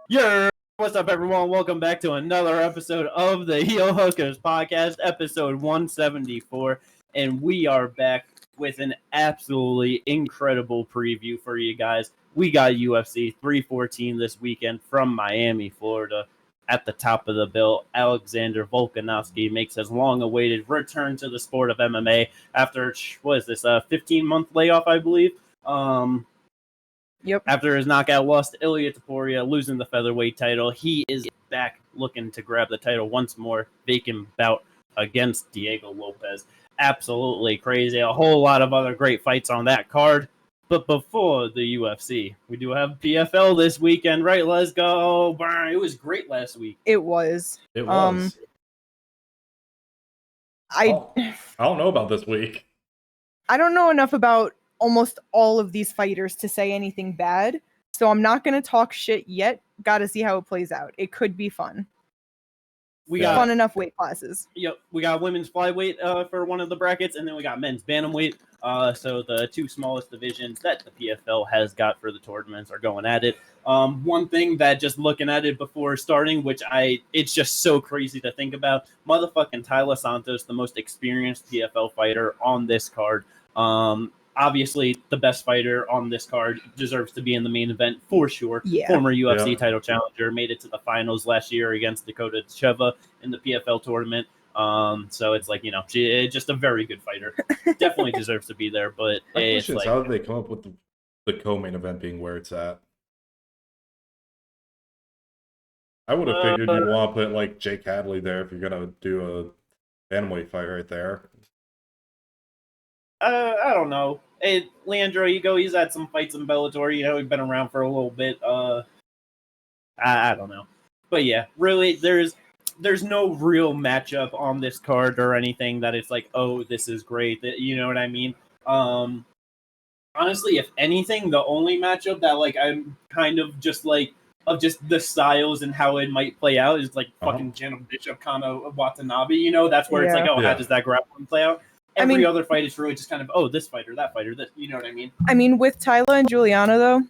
Yeah, what's up, everyone? Welcome back to another episode of the Heel Hookers podcast, episode 174, and we are back with an absolutely incredible preview for you guys. We got UFC 314 this weekend from Miami, Florida. At the top of the bill, Alexander Volkanovski makes his long-awaited return to the sport of MMA after, what is this, a 15-month layoff, I believe? Yep. After his knockout loss to Ilia Topuria, losing the featherweight title, he is back looking to grab the title once more. Vacant bout against Diego Lopes. Absolutely crazy. A whole lot of other great fights on that card. But before the UFC, we do have PFL this weekend, right? Let's go. Burn. It was great last week. It was. It was. I don't know about this week. I don't know enough about almost all of these fighters to say anything bad, so I'm not going to talk shit yet. Got to see how it plays out. It could be fun. We got fun enough weight classes. Yep, we got women's flyweight for one of the brackets, and then we got men's bantamweight. So the two smallest divisions that the PFL has got for the tournaments are going at it. One thing that just looking at it before starting, it's just so crazy to think about. Motherfucking Tyler Santos, the most experienced PFL fighter on this card. Obviously, the best fighter on this card deserves to be in the main event for sure. Yeah. Former UFC title challenger, made it to the finals last year against Dakota Cheva in the PFL tournament. So it's like, she's just a very good fighter. Definitely deserves to be there. But it's like, how did they come up with the co-main event being where it's at? I would have figured you'd want to put like Jake Hadley there if you're gonna do a bantamweight fight right there. I don't know. Hey, Leandro Ego, he's had some fights in Bellator. He's been around for a little bit. I don't know. But yeah, really, there's no real matchup on this card or anything that it's like, oh, this is great. You know what I mean? Honestly, if anything, the only matchup that like I'm kind of just like of just the styles and how it might play out is like fucking Jenna Bishop, Kana Watanabe. That's where it's like, oh, how does that grappling play out? Every other fight is really just kind of, oh, this fighter, that fighter, this, you know what I mean? I mean, with Tyla and Juliana, though,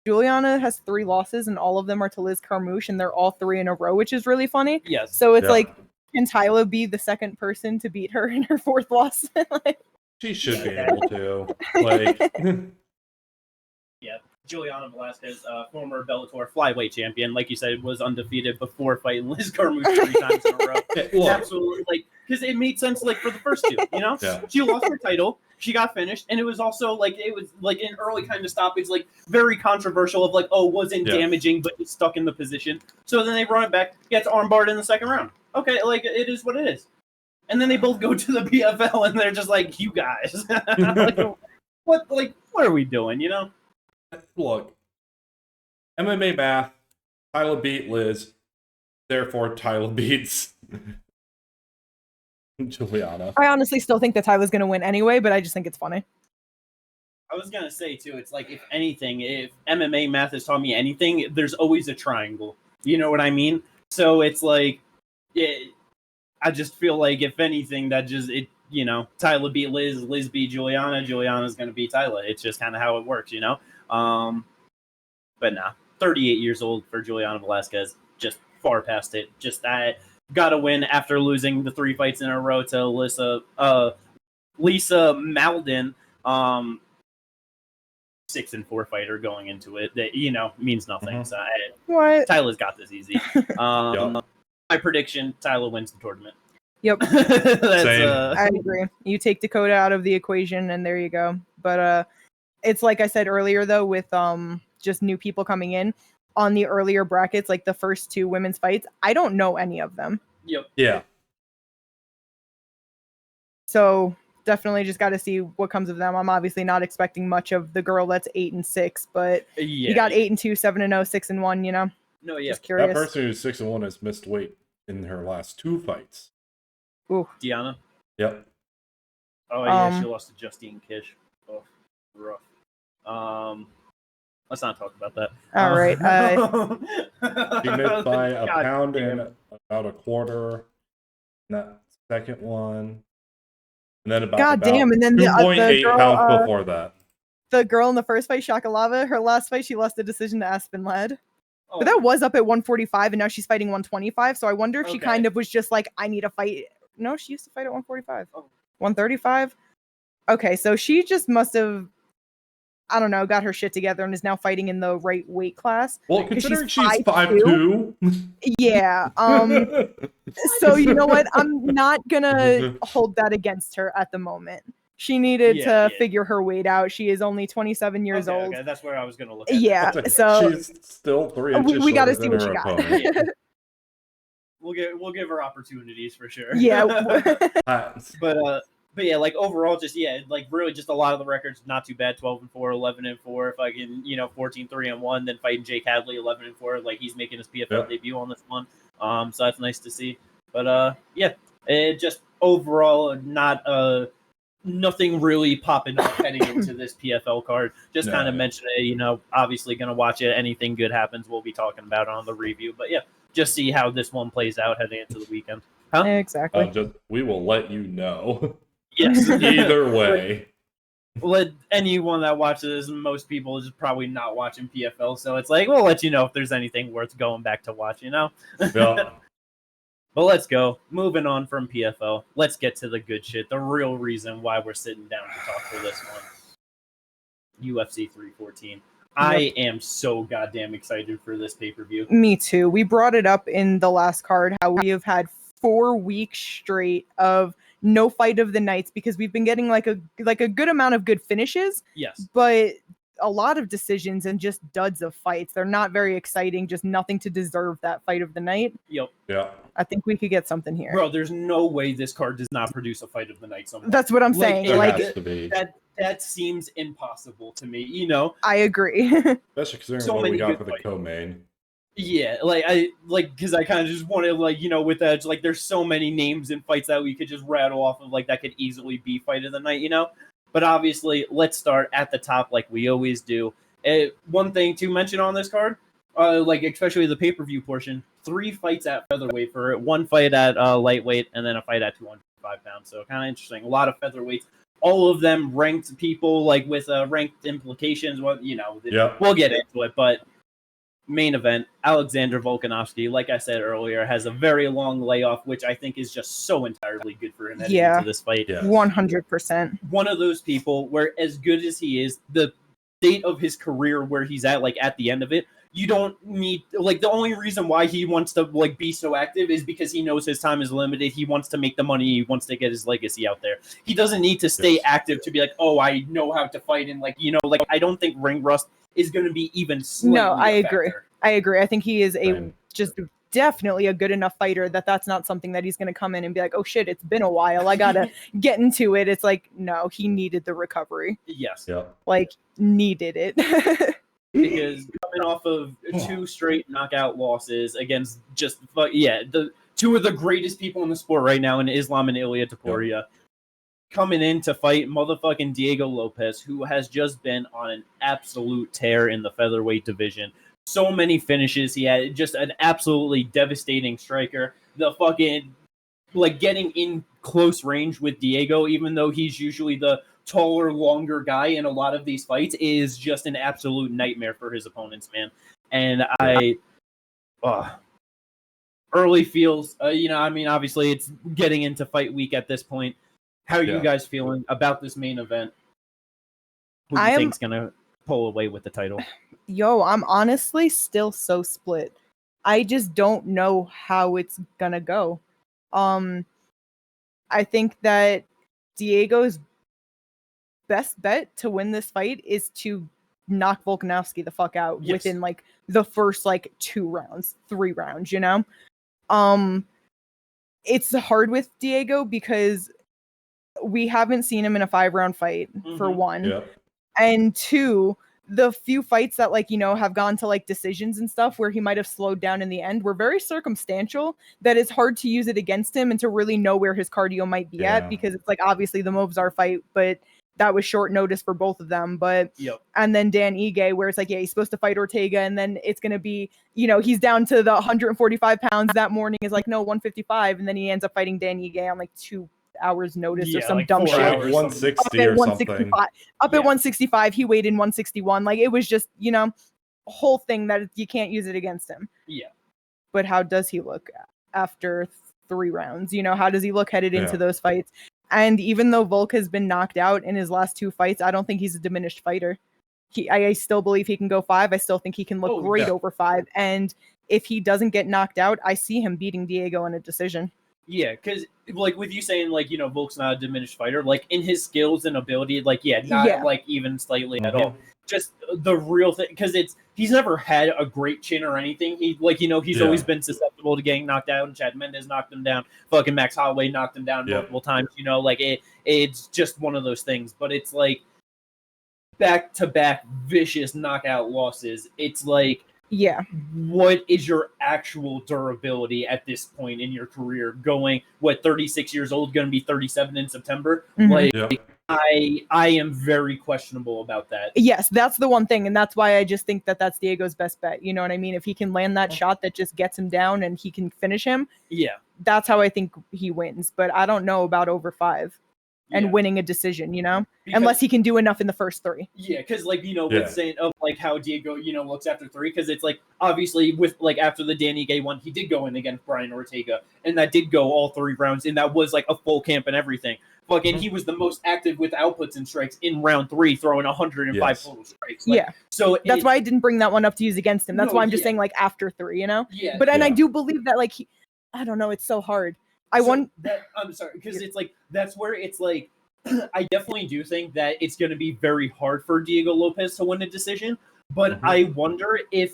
Juliana has 3 losses, and all of them are to Liz Carmouche, and they're all 3 in a row, which is really funny. Yes. So it's like, can Tyla be the second person to beat her in her 4th loss? She should be able to. Like, yeah. Juliana Velasquez, former Bellator flyweight champion, like you said, was undefeated before fighting Liz Carmouche 3 times in a row. Absolutely, like, because it made sense, like, for the first 2, Yeah. She lost her title, she got finished, and it was also, like, an early kind of stoppage, like, very controversial of, like, oh, wasn't damaging, but it's stuck in the position. So then they run it back, gets armbarred in the 2nd round. Okay, like, it is what it is. And then they both go to the PFL, and they're just like, you guys. Like, what are we doing, Look, MMA math, Tyla beat Liz, therefore Tyla beats Juliana. I honestly still think that Tyla's going to win anyway, but I just think it's funny. I was going to say, too, it's like, if anything, if MMA math has taught me anything, there's always a triangle. You know what I mean? So it's like, I just feel like, if anything, that just, Tyla beat Liz, Liz beat Juliana, Juliana's going to beat Tyla. It's just kind of how it works, But nah, 38 years old for Juliana Velasquez, just far past it. Just that got to win after losing the 3 fights in a row to Lisa Maldon, 6-4 fighter going into it. That means nothing. So Tyla's got this easy. My prediction: Tyla wins the tournament. Yep. Same. I agree. You take Dakota out of the equation, and there you go. But it's like I said earlier, though, with just new people coming in on the earlier brackets, like the first 2 women's fights, I don't know any of them. Yep. Yeah. So definitely just got to see what comes of them. I'm obviously not expecting much of the girl that's 8-6, but you got 8-2, 7-0, 6-1. No, yeah. Just curious. That person who's 6-1 has missed weight in her last 2 fights. Ooh. Deanna. Yep. Oh yeah, she lost to Justine Kish. Oh, rough. Let's not talk about that. All right. She missed by a pound and about a quarter. That second one. And then about damn, and then the 2.8 girl, pounds before that. The girl in the first fight, Shakalava, her last fight, she lost the decision to Aspen Ladd. But that was up at 145, and now she's fighting 125. So I wonder if she kind of was just like, I need a fight. No, she used to fight at 145. 135? Okay, so she just must have, I don't know, got her shit together and is now fighting in the right weight class. Well, considering she's 5'2". Yeah. So you know what? I'm not gonna hold that against her at the moment. She needed to figure her weight out. She is only 27 years old. Okay, that's where I was gonna look at. Yeah, so she's still 3 inches we got to shorter see than what she her got. opponent. We'll give her opportunities for sure. Yeah. But yeah, like overall, just like really just a lot of the records not too bad. 12-4, 11-4. If I can, 14-3-1, then fighting Jake Hadley 11-4. Like he's making his PFL debut on this one. So that's nice to see. But it just overall not nothing really popping up heading into this PFL card. Just kind of mention it. Obviously gonna watch it. Anything good happens, we'll be talking about it on the review. But yeah, just see how this one plays out heading into the weekend. Huh? Exactly. We will let you know. Yes. Either way. Let anyone that watches, most people is probably not watching PFL, so it's like we'll let you know if there's anything worth going back to watch. Yeah. But let's go. Moving on from PFL, let's get to the good shit. The real reason why we're sitting down to talk for this one. UFC 314. I am so goddamn excited for this pay-per-view. Me too. We brought it up in the last card how we have had 4 weeks straight of no fight of the nights because we've been getting like a good amount of good finishes. Yes. But a lot of decisions and just duds of fights. They're not very exciting, just nothing to deserve that fight of the night. Yep. Yeah. I think we could get something here. Bro, there's no way this card does not produce a fight of the night somewhere. That's what I'm saying. That seems impossible to me, I agree. Especially considering what we got for the co-main. Yeah, because I kind of just wanted, with that, like, there's so many names and fights that we could just rattle off of, like, that could easily be fight of the night, But obviously, let's start at the top like we always do. One thing to mention on this card, especially the pay-per-view portion, 3 fights at featherweight for it, 1 fight at lightweight, and then a fight at 205 pounds. So kind of interesting. A lot of featherweights. All of them ranked people, with ranked implications. We'll get into it, but main event, Alexander Volkanovski, like I said earlier, has a very long layoff, which I think is just so entirely good for him heading into this fight. Yeah. 100%. One of those people where, as good as he is, the state of his career where he's at the end of it, you don't need, the only reason why he wants to, be so active is because he knows his time is limited. He wants to make the money. He wants to get his legacy out there. He doesn't need to stay active to be like, oh, I know how to fight. And, I don't think ring rust is going to be even slightly. No, I agree. I think he is definitely a good enough fighter that's not something that he's going to come in and be like, oh shit, it's been a while, I gotta get into it. It's like, no, he needed the recovery. Yes. Yeah. Needed it. Because coming off of 2 straight knockout losses against the 2 of the greatest people in the sport right now in Islam and Ilia Topuria, coming in to fight motherfucking Diego Lopes, who has just been on an absolute tear in the featherweight division. So many finishes. He had just an absolutely devastating striker. The fucking, getting in close range with Diego, even though he's usually the taller, longer guy in a lot of these fights, is just an absolute nightmare for his opponents, man. And early feels, obviously it's getting into fight week at this point. How are you guys feeling about this main event? Who do you think's going to pull away with the title? I'm honestly still so split. I just don't know how it's gonna go. I think that Diego's best bet to win this fight is to knock Volkanovski the fuck out within the first 2 rounds, 3 rounds, It's hard with Diego because we haven't seen him in a 5-round fight, for one. Yeah. And 2, the few fights that have gone to decisions and stuff where he might have slowed down in the end were very circumstantial, that it's hard to use it against him and to really know where his cardio might be at, because it's obviously the Movsar fight, but that was short notice for both of them. But and then Dan Ige, where it's he's supposed to fight Ortega, and then it's going to be, he's down to the 145 pounds that morning, is no, 155, and then he ends up fighting Dan Ige on 2 hours notice or some dumb shit. 160 or something. Up at 165, he weighed in 161. It was just, whole thing that you can't use it against him. Yeah. But how does he look after 3 rounds? You know, how does he look headed into those fights? And even though Volk has been knocked out in his last 2 fights, I don't think he's a diminished fighter. I still believe he can go 5. I still think he can look great over 5. And if he doesn't get knocked out, I see him beating Diego in a decision. Yeah, because like with you saying like, you know, Volk's not a diminished fighter, like in his skills and ability, like not like even slightly at all. Just the real thing, because he's never had a great chin or anything. He like, you know, he's always been susceptible to getting knocked out. And Chad Mendes knocked him down. Fucking Max Holloway knocked him down multiple times. You know, like it's just one of those things. But it's like back-to-back vicious knockout losses. It's like, what is your actual durability at this point in your career? Going 36 years old, going to be 37 in September. I am very questionable about that. Yes, that's the one thing, and that's why I just think that that's Diego's best bet. You know what I mean? If he can land that shot that just gets him down and he can finish him, that's how I think he wins. But I don't know about over 5 and winning a decision, you know, unless he can do enough in the first 3. Yeah, because like, you know, with saying of like how Diego, you know, looks after 3, because it's like obviously with like after the Danny Gay one, he did go in against Brian Ortega, and that did go all 3 rounds, and that was like a full camp and everything. Fucking, he was the most active with outputs and strikes in round 3, throwing 105 total strikes. Like, so that's why I didn't bring that one up to use against him. That's why I'm just saying like after 3, you know. But and I do believe that like I don't know, it's so hard. I'm sorry, because it's like that's where it's like I definitely do think that it's going to be very hard for Diego Lopes to win a decision. But I wonder if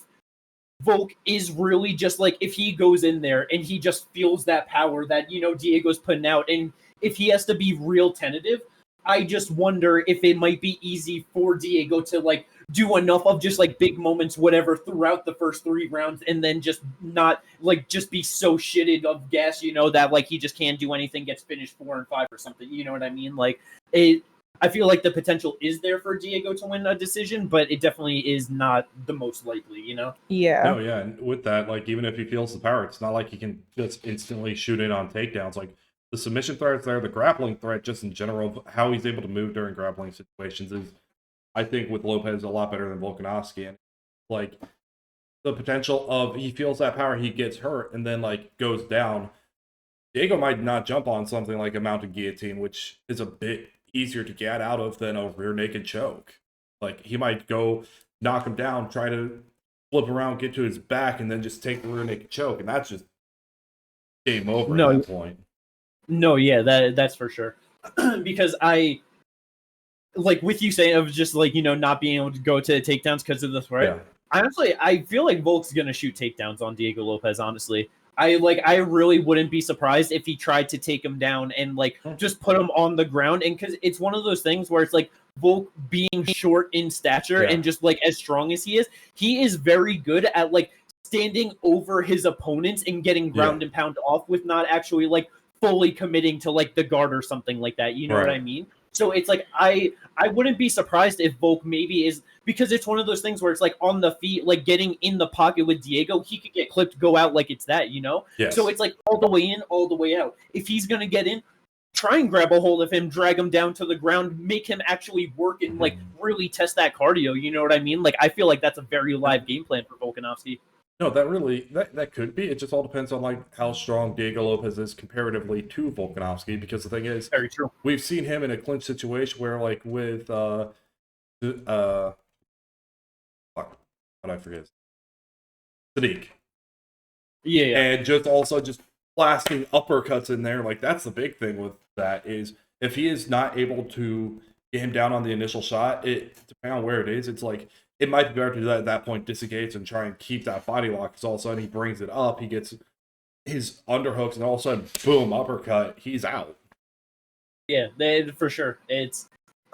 Volk is really just like if he goes in there and he just feels that power that, you know, Diego's putting out, and if he has to be real tentative, I just wonder if it might be easy for Diego to like do enough of just like big moments, whatever, throughout the first 3 rounds, and then just not like just be so shitted of gas, you know, that like he just can't do anything, gets finished 4 and 5 or something. You know what I mean? Like I feel like the potential is there for Diego to win a decision, but it definitely is not the most likely, you know? No, and with that, like even if he feels the power, it's not like he can just instantly shoot in on takedowns. Like the submission threat's there, the grappling threat, just in general, how he's able to move during grappling situations is, I think, with Lopes a lot better than Volkanovski. And like the potential of he feels that power, he gets hurt, and then like goes down. Diego might not jump on something like a mounted guillotine, which is a bit easier to get out of than a rear naked choke. Like he might go knock him down, try to flip around, get to his back, and then just take the rear naked choke, and that's just game over at that point. No, that's for sure. Because I, like with you saying of just like, you know, not being able to go to takedowns because of the threat. Honestly, I feel like Volk's gonna shoot takedowns on Diego Lopes, honestly. I really wouldn't be surprised if he tried to take him down and like just put him on the ground. And because it's one of those things where it's like Volk being short in stature and just like as strong as he is very good at like standing over his opponents and getting ground and pound off with not actually like fully committing to like the guard or something like that. You know what I mean? So it's like I wouldn't be surprised if Volk maybe is, because it's one of those things where it's like on the feet, like getting in the pocket with Diego, he could get clipped, go out like it's that, you know? So it's like all the way in, all the way out. If he's going to get in, try and grab a hold of him, drag him down to the ground, make him actually work and like really test that cardio. You know what I mean? Like I feel like that's a very live game plan for Volkanovski. No, that could be. It just all depends on like how strong Diego Lopes is comparatively to Volkanovski. Because the thing is, very true. We've seen him in a clinch situation where, like with how did I forget? Sadiq. Yeah. And just also just blasting uppercuts in there. Like that's the big thing with that is if he is not able to get him down on the initial shot, it depending on where it is, it's like it might be better to at that point disengage and try and keep that body lock, because all of a sudden he brings it up, he gets his underhooks, and all of a sudden, boom, uppercut, he's out. Yeah, for sure. It's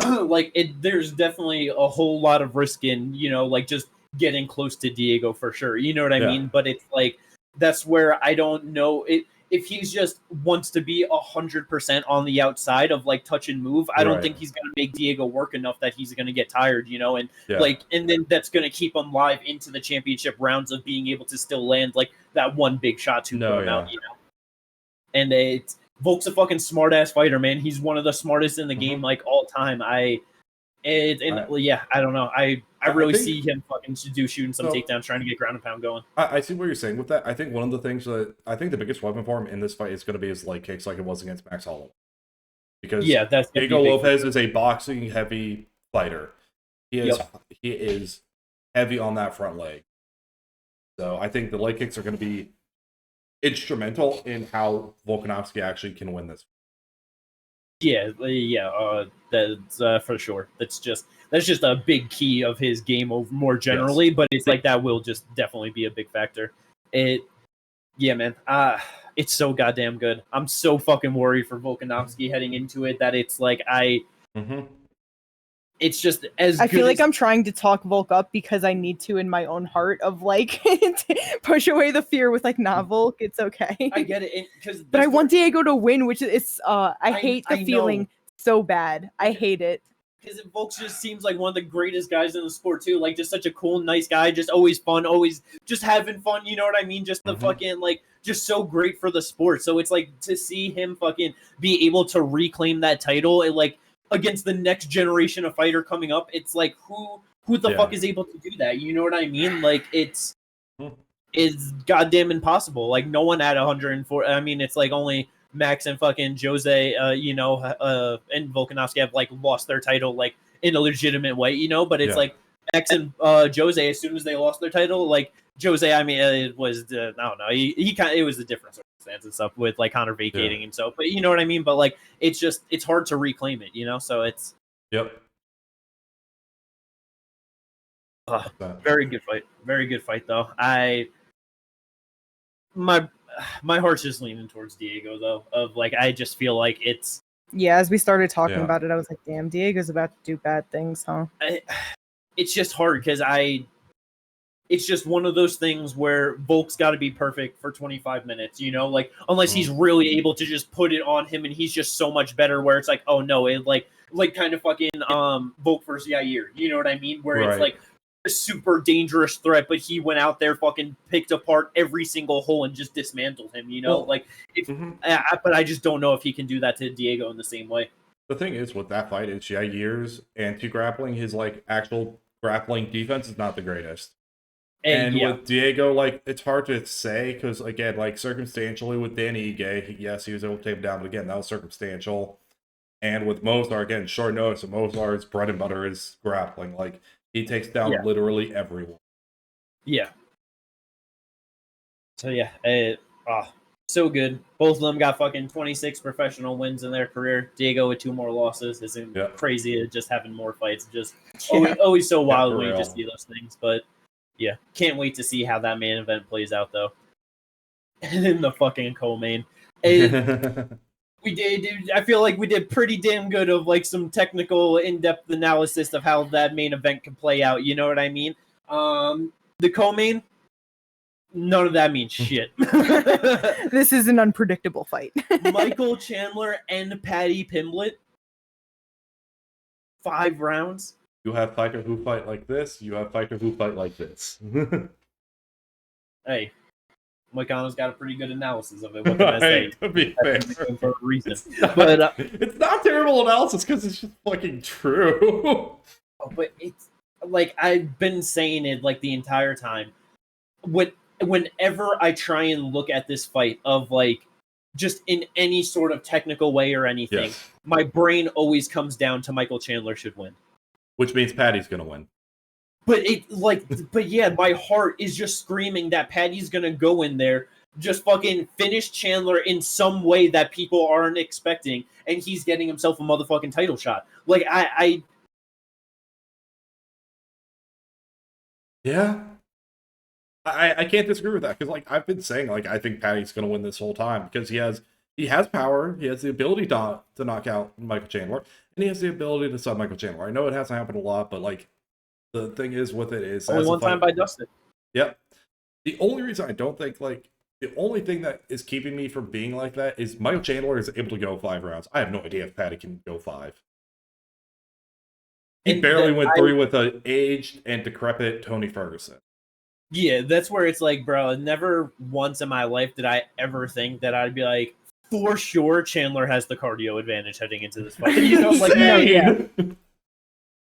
like there's definitely a whole lot of risk in, you know, like just getting close to Diego for sure. You know what I mean? But it's like that's where I don't know if he's just wants to be 100% on the outside of like touch and move. I don't think he's going to make Diego work enough that he's going to get tired, you know, and and then that's going to keep him live into the championship rounds of being able to still land like that one big shot to put him out, you know. And Volk's a fucking smart ass fighter, man. He's one of the smartest in the game, like all time. I don't know. I really see him fucking shooting some takedowns, trying to get ground and pound going. I see what you're saying with that. I think one of the things that I think the biggest weapon for him in this fight is going to be his leg kicks, like it was against Max Holloway. Because Diego Lopes is a boxing heavy fighter. He is heavy on that front leg. So I think the leg kicks are going to be instrumental in how Volkanovski actually can win this. That's for sure. That's just a big key of his game more generally, but it's like that will just definitely be a big factor. Man. It's so goddamn good. I'm so fucking worried for Volkanovski heading into it that it's like it's just as I feel like I'm trying to talk Volk up because I need to in my own heart of like push away the fear with like, nah, Volk, it's okay. I get it, but I want Diego to win, which is I hate the feeling so bad. I hate it. Because Volk just seems like one of the greatest guys in the sport too. Like just such a cool, nice guy, just always fun, always just having fun. You know what I mean? Just the fucking like, just so great for the sport. So it's like to see him fucking be able to reclaim that title and like against the next generation of fighter coming up. It's like who the fuck is able to do that? You know what I mean? Like it's goddamn impossible. Like no one at 104. I mean, it's like only Max and fucking Jose, and Volkanovski have like lost their title like in a legitimate way, you know. But it's like Max and Jose, as soon as they lost their title, like Jose, I mean, it was I don't know, he kind of, it was a different circumstance and stuff with like Connor vacating and so, but you know what I mean. But like it's hard to reclaim it, you know. So it's very good fight though. My heart's just leaning towards Diego, though. Of like, I just feel like it's. Yeah, as we started talking about it, I was like, "Damn, Diego's about to do bad things, huh?" It's just hard because it's just one of those things where Volk's got to be perfect for 25 minutes, you know, like unless he's really able to just put it on him and he's just so much better. Where it's like, oh no, it like kind of fucking Volk versus Yair, you know what I mean? Where it's like a super dangerous threat, but he went out there, fucking picked apart every single hole and just dismantled him, you know? Like, but I just don't know if he can do that to Diego in the same way. The thing is with that fight is Yair's anti-grappling, his like actual grappling defense is not the greatest. And with Diego, like, it's hard to say because, again, like, circumstantially with Danny Ige, yes, he was able to take him down, but again, that was circumstantial. And with Mozart, again, short notice, and Mozart's bread and butter is grappling. Like, he takes down literally everyone. Yeah. So, so good. Both of them got fucking 26 professional wins in their career. Diego with 2 more losses. Isn't crazy just having more fights. Just always so wild when you just see those things. But, yeah, can't wait to see how that main event plays out, though. And then the fucking co-main. We did. I feel like we did pretty damn good of like some technical, in-depth analysis of how that main event can play out. You know what I mean? The co-main, none of that means shit. This is an unpredictable fight. Michael Chandler and Paddy Pimblett. 5 rounds. You have fighter who fight like this. You have fighter who fight like this. Hey. Moicano's got a pretty good analysis of it. What can I say? To be fair. For a reason. It's not terrible analysis because it's just fucking true. But it's like I've been saying it like the entire time. Whenever I try and look at this fight of like just in any sort of technical way or anything, my brain always comes down to Michael Chandler should win. Which means Paddy's gonna win. But my heart is just screaming that Paddy's gonna go in there, just fucking finish Chandler in some way that people aren't expecting, and he's getting himself a motherfucking title shot. Like I can't disagree with that because like I've been saying, like I think Paddy's gonna win this whole time because he has power, he has the ability to knock out Michael Chandler, and he has the ability to sub Michael Chandler. I know it hasn't happened a lot, but like. The thing is with it is only one time by Dustin. Yep. The only reason I don't think the only thing that is keeping me from being like that is Michael Chandler is able to go 5 rounds. I have no idea if Paddy can go 5. He barely went 3 with an aged and decrepit Tony Ferguson. Yeah, that's where it's like, bro, never once in my life did I ever think that I'd be like, for sure Chandler has the cardio advantage heading into this fight. You know, like,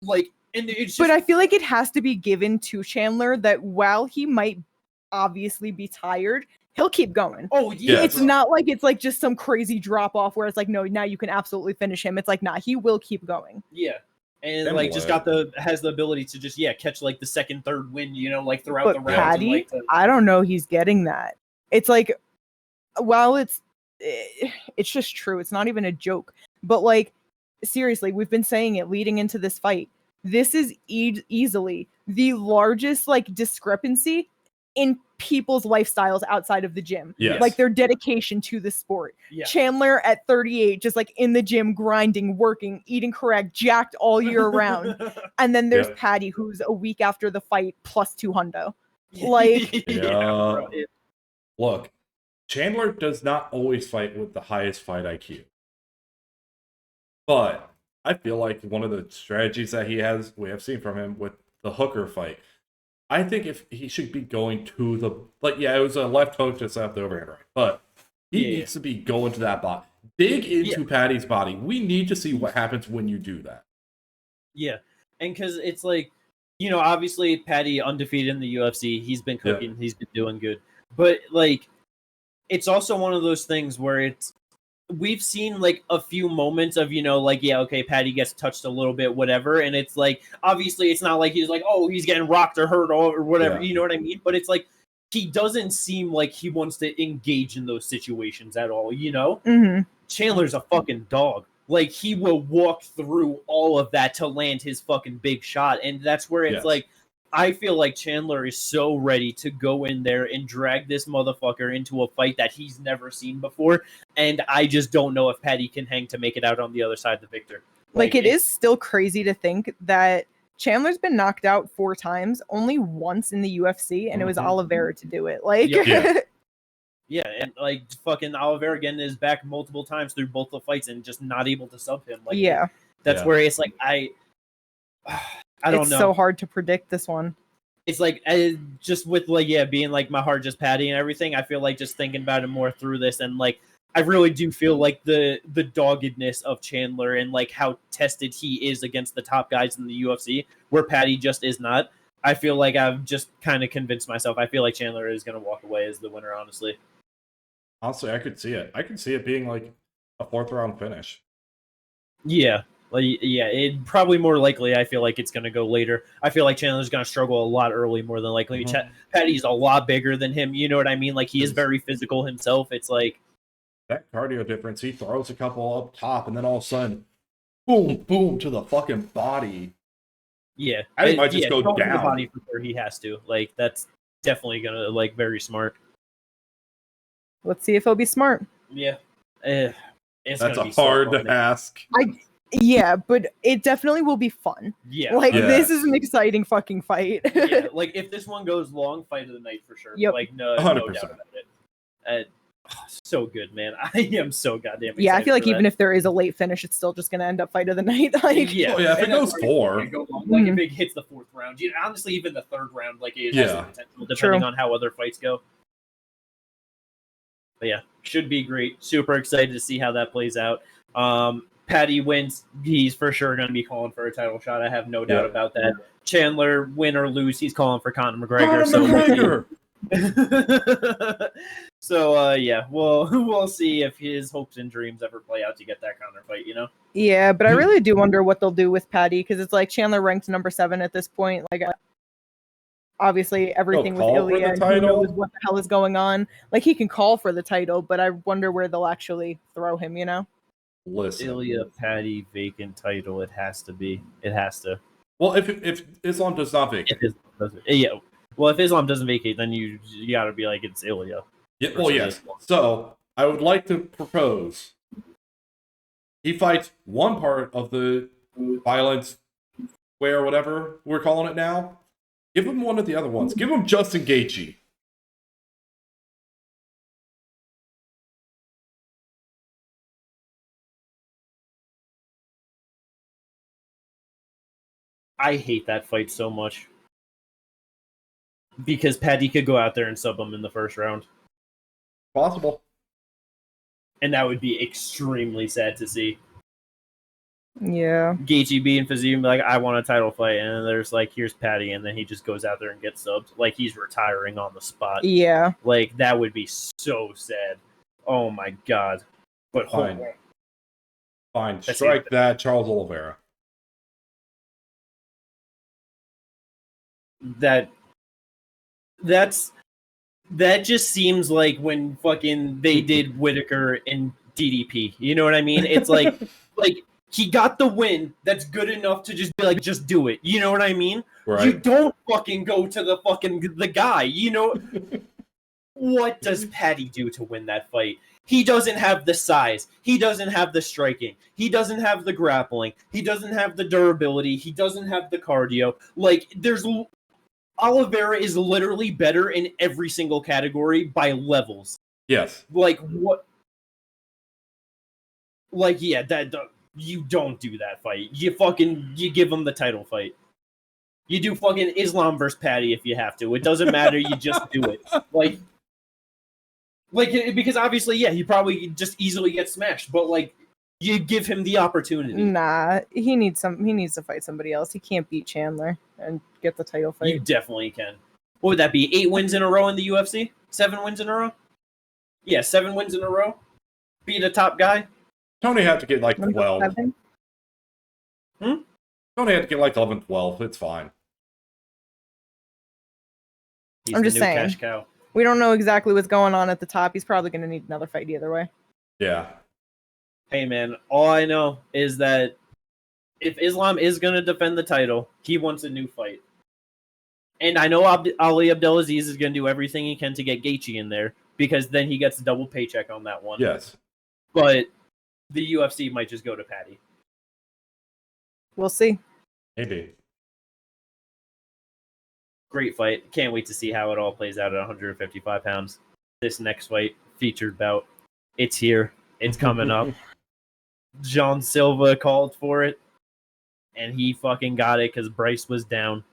like And it's just, But I feel like it has to be given to Chandler that while he might obviously be tired, he'll keep going. oh yeah, It's not like it's like just some crazy drop off where it's like, no, now you can absolutely finish him. It's like, nah, he will keep going. Yeah. And Pimblett. like just has the ability to just catch like the second, third win, like throughout But the rounds. Paddy, And, like, I don't know he's getting that. It's like, while it's just true. It's not even a joke. But like, seriously, we've been saying it leading into this fight. This is easily the largest like discrepancy in people's lifestyles outside of the gym. Yes. Like their dedication to the sport. Yeah. Chandler at 38, just like in the gym, grinding, working, eating correct, jacked all year round. And then there's Paddy, who's a week after the fight plus 200. Like, bro. Look, Chandler does not always fight with the highest fight IQ. But I feel like one of the strategies that we have seen from him with the hooker fight, I think if he should be going to the, it was a left hook to set up the overhand right, but he needs to be going to that body. Dig into Paddy's body. We need to see what happens when you do that. Yeah. And because it's like, obviously Paddy undefeated in the UFC. He's been cooking. He's been doing good. But like, it's also one of those things where we've seen like a few moments of, Paddy gets touched a little bit, whatever. And it's like, obviously it's not like he's like, oh, he's getting rocked or hurt or whatever. You know what I mean? But it's like, he doesn't seem like he wants to engage in those situations at all, Mm-hmm. Chandler's a fucking dog. Like, he will walk through all of that to land his fucking big shot. And that's where it's like, I feel like Chandler is so ready to go in there and drag this motherfucker into a fight that he's never seen before. And I just don't know if Paddy can hang to make it out on the other side, the victor. Like it is still crazy to think that Chandler's been knocked out 4 times, only once in the UFC, and it was Oliveira to do it. Like, yeah, and like fucking Oliveira getting his back multiple times through both the fights and just not able to sub him. Like, that's where it's like, I don't know. It's so hard to predict this one. It's like, just with like, being like my heart just Paddy and everything, I feel like just thinking about it more through this, and like, I really do feel like the doggedness of Chandler and like how tested he is against the top guys in the UFC, where Paddy just is not. I feel like I've just kind of convinced myself. I feel like Chandler is going to walk away as the winner, honestly. Honestly, I could see it. I could see it being like a 4th round finish. Yeah. It probably more likely. I feel like it's going to go later. I feel like Chandler's going to struggle a lot early, more than likely. Paddy's a lot bigger than him. You know what I mean? Like, he is very physical himself. It's like that cardio difference. He throws a couple up top, and then all of a sudden, boom, boom to the fucking body. Yeah, I think might just go down. The body for sure. He has to. Like, that's definitely going to like very smart. Let's see if he'll be smart. Yeah. That's a hard to ask. Yeah, but it definitely will be fun. Yeah. Like, this is an exciting fucking fight. Yeah, like, if this one goes long, fight of the night for sure. Yep. Like, no 100%. doubt about it. So good, man. I am so goddamn excited. Yeah, I feel like for even that. if there is a late finish, it's still just going to end up fight of the night. Like, yeah. Oh, yeah, if it goes 4. Like, if it hits the 4th round. Honestly, even the 3rd round, like, it has the potential, depending on how other fights go. But yeah, should be great. Super excited to see how that plays out. Paddy wins. He's for sure going to be calling for a title shot. I have no doubt about that. Chandler, win or lose, he's calling for Conor McGregor. So we'll see if his hopes and dreams ever play out to get that Conor fight. Yeah, but I really do wonder what they'll do with Paddy, because it's like Chandler ranked number 7 at this point. Like, obviously everything with Ilya, and who knows what the hell is going on. Like, he can call for the title, but I wonder where they'll actually throw him. Listen, Ilya, Paddy, vacant title. It has to be. It has to. Well, if Islam does not vacate, Well, if Islam doesn't vacate, then you got to be like, it's Ilya. Yeah. Well, yes. So I would like to propose he fights one part of the violence square, whatever we're calling it now. Give him one of the other ones. Give him Justin Gaethje. I hate that fight so much. Because Paddy could go out there and sub him in the 1st round. Possible. And that would be extremely sad to see. Yeah. Gaethje being physique and be like, I want a title fight, and then there's like, here's Paddy, and then he just goes out there and gets subbed, like he's retiring on the spot. Yeah. Like that would be so sad. Oh my god. But Fine. Fine. Let's Strike see. that, Charles Oliveira. That just seems like when fucking they did Whitaker and DDP. You know what I mean? It's like he got the win. That's good enough to just be like, just do it. You know what I mean? Right. You don't fucking go to the guy. You know what does Paddy do to win that fight? He doesn't have the size. He doesn't have the striking. He doesn't have the grappling. He doesn't have the durability. He doesn't have the cardio. Like Oliveira is literally better in every single category by levels. Yes. Like what? Like yeah, you don't do that fight. You give him the title fight. You do fucking Islam versus Paddy if you have to. It doesn't matter. You just do it. Like because obviously, yeah, he probably just easily gets smashed. But like, you give him the opportunity. Nah, he needs to fight somebody else. He can't beat Chandler and get the title fight. You definitely can. What would that be? 8 wins in a row in the UFC? 7 wins in a row? Yeah, 7 wins in a row. Beat a top guy. Tony had to get like 12. 7? Tony had to get like 11, 12. It's fine. He's I'm the just new saying. cash cow. We don't know exactly what's going on at the top. He's probably going to need another fight either way. Yeah. Hey man, all I know is that if Islam is going to defend the title, he wants a new fight. And I know Ali Abdelaziz is going to do everything he can to get Gaethje in there, because then he gets a double paycheck on that one. Yes. But the UFC might just go to Paddy. We'll see. Maybe. Great fight. Can't wait to see how it all plays out at 155 pounds. This next fight, featured bout, it's here. It's coming up. John Silva called for it, and he fucking got it because Bryce was down.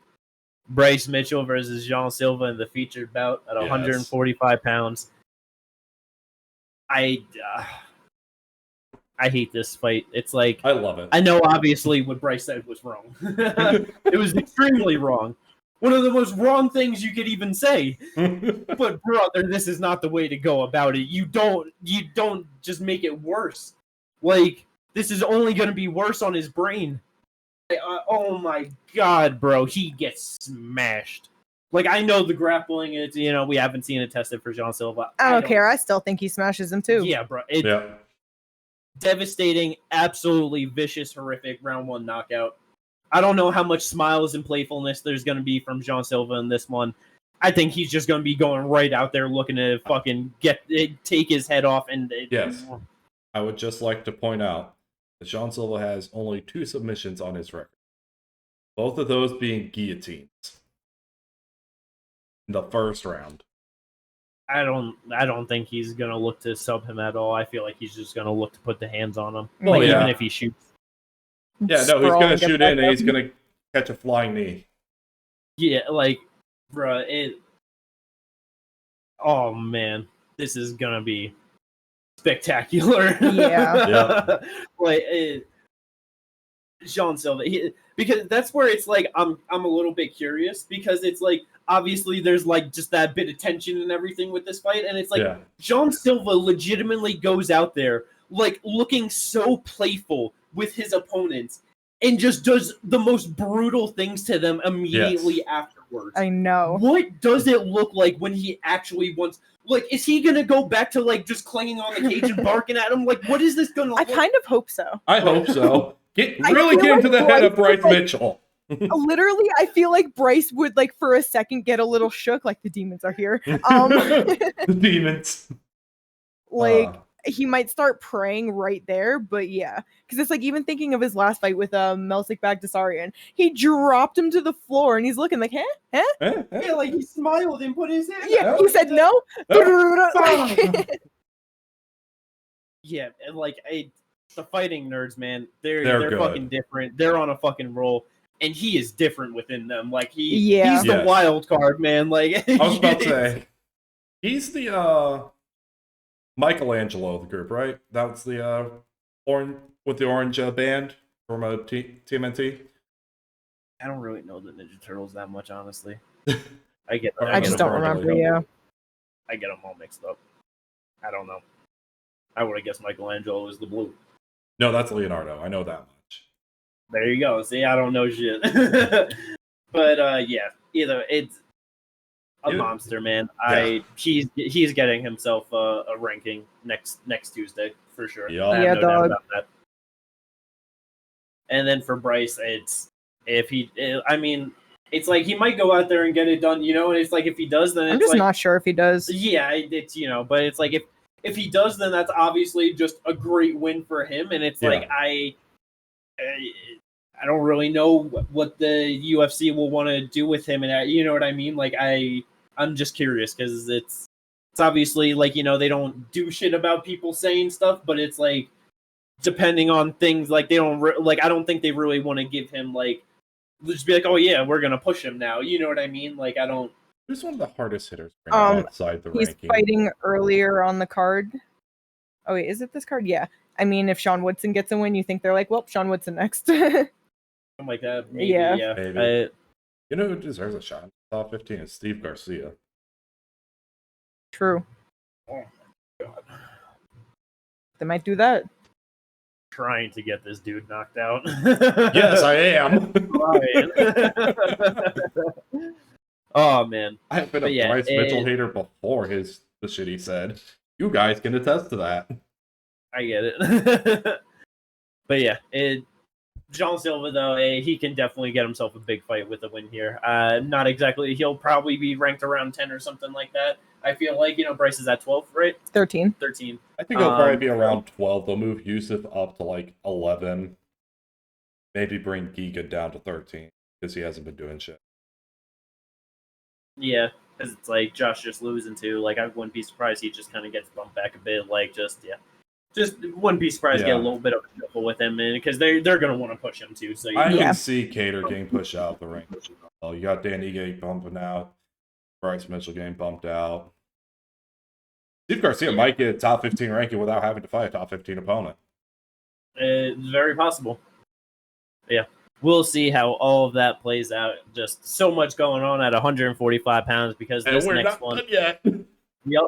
Bryce Mitchell versus Jean Silva in the featured bout at 145 pounds. I hate this fight. It's like, I love it. I know obviously what Bryce said was wrong. It was extremely wrong. One of the most wrong things you could even say. But brother, this is not the way to go about it. You don't just make it worse. Like, this is only going to be worse on his brain. Oh my god, bro, he gets smashed. Like, I know the grappling, it's, you know, we haven't seen it tested for Jean Silva. I don't care. I still think he smashes him too. Yeah, bro. Devastating, absolutely vicious, horrific round 1 knockout. I don't know how much smiles and playfulness there's going to be from Jean Silva in this one. I think he's just going to be going right out there looking to fucking take his head off. And yes. I would just like to point out that Jean Silva has only 2 submissions on his record. Both of those being guillotines in the first round. I don't think he's going to look to sub him at all. I feel like he's just going to look to put the hands on him. Well, like, yeah. Even if he shoots. Yeah, no, he's going to shoot in and he's going to catch a flying knee. Yeah, like, bruh, oh man, this is going to be spectacular. Yeah. Like, Jean Silva, because that's where it's like, I'm a little bit curious, because it's like, obviously there's like just that bit of tension and everything with this fight, and it's like, Jean Silva legitimately goes out there like looking so playful with his opponents and just does the most brutal things to them immediately afterwards. I know. What does it look like when he actually wants... Like, is he going to go back to, like, just clanging on the cage and barking at him? Like, what is this going to look like? I kind of hope so. I hope so. Really get into the head of Bryce Mitchell. Literally, I feel like Bryce would, like, for a second get a little shook, like, the demons are here. The demons. Like... He might start praying right there, but yeah. Because it's like, even thinking of his last fight with Melsik Bagdasaryan, he dropped him to the floor and he's looking like, huh? Yeah, like he smiled and put his hand Yeah, out. he said no. Yeah, and like, the fighting nerds, man, they're fucking different. They're on a fucking roll. And he is different within them. Like, he's the wild card, man. Like, I was about to say, he's the Michelangelo of the group, right? That's the orange with the orange band. from a TMNT? I don't really know the Ninja Turtles that much, honestly. I just don't remember. Yeah, I get them all mixed up. I don't know. I would have guessed Michelangelo was the blue. No, that's Leonardo. I know that much. There you go. See, I don't know shit. But yeah, either it's a monster, man. Yeah. He's getting himself a ranking next Tuesday for sure. Yeah. I have no doubt dog. about that. And then for Bryce, it's it's like he might go out there and get it done, and it's like if he does, then I'm it's just like, not sure if he does. yeah, it's but it's like if he does, then that's obviously just a great win for him, and it's like I don't really know what the UFC will want to do with him, and you know what I mean. Like I'm just curious because it's obviously like they don't do shit about people saying stuff, but it's like depending on things like they don't I don't think they really want to give him like just be like, oh yeah, we're gonna push him now. You know what I mean? Like I don't. Who's one of the hardest hitters right now outside the He's ranking? fighting earlier on the card. Oh wait, is it this card? Yeah. I mean, if Sean Woodson gets a win, you think they're like, well, Sean Woodson next. Something like that. Maybe, yeah. Maybe. You know who deserves a shot? Top 15 is Steve Garcia. True. Oh my god. They might do that. Trying to get this dude knocked out. Yes, I am. Oh man, I've been a Bryce Mitchell hater before the shit he said. You guys can attest to that. I get it. But yeah, John Silva though, he can definitely get himself a big fight with a win here. Not exactly. He'll probably be ranked around 10 or something like that. I feel like Bryce is at 12, right? 13. 13. I think he'll probably be around 12. They'll move Yusuf up to like 11. Maybe bring Giga down to 13 because he hasn't been doing shit. Yeah, because it's like Josh just losing to. Like I wouldn't be surprised he just kind of gets bumped back a bit. Like just wouldn't be surprised get a little bit of a shuffle with him, and because they're gonna want to push him too. So I can see Cater getting pushed out the rank. Oh, you got Danny getting bumping out, Bryce Mitchell getting bumped out. Steve Garcia might get a top 15 ranking without having to fight a top 15 opponent. It's very possible. Yeah. We'll see how all of that plays out. Just so much going on at 145 pounds because this next one. Yet. Yep.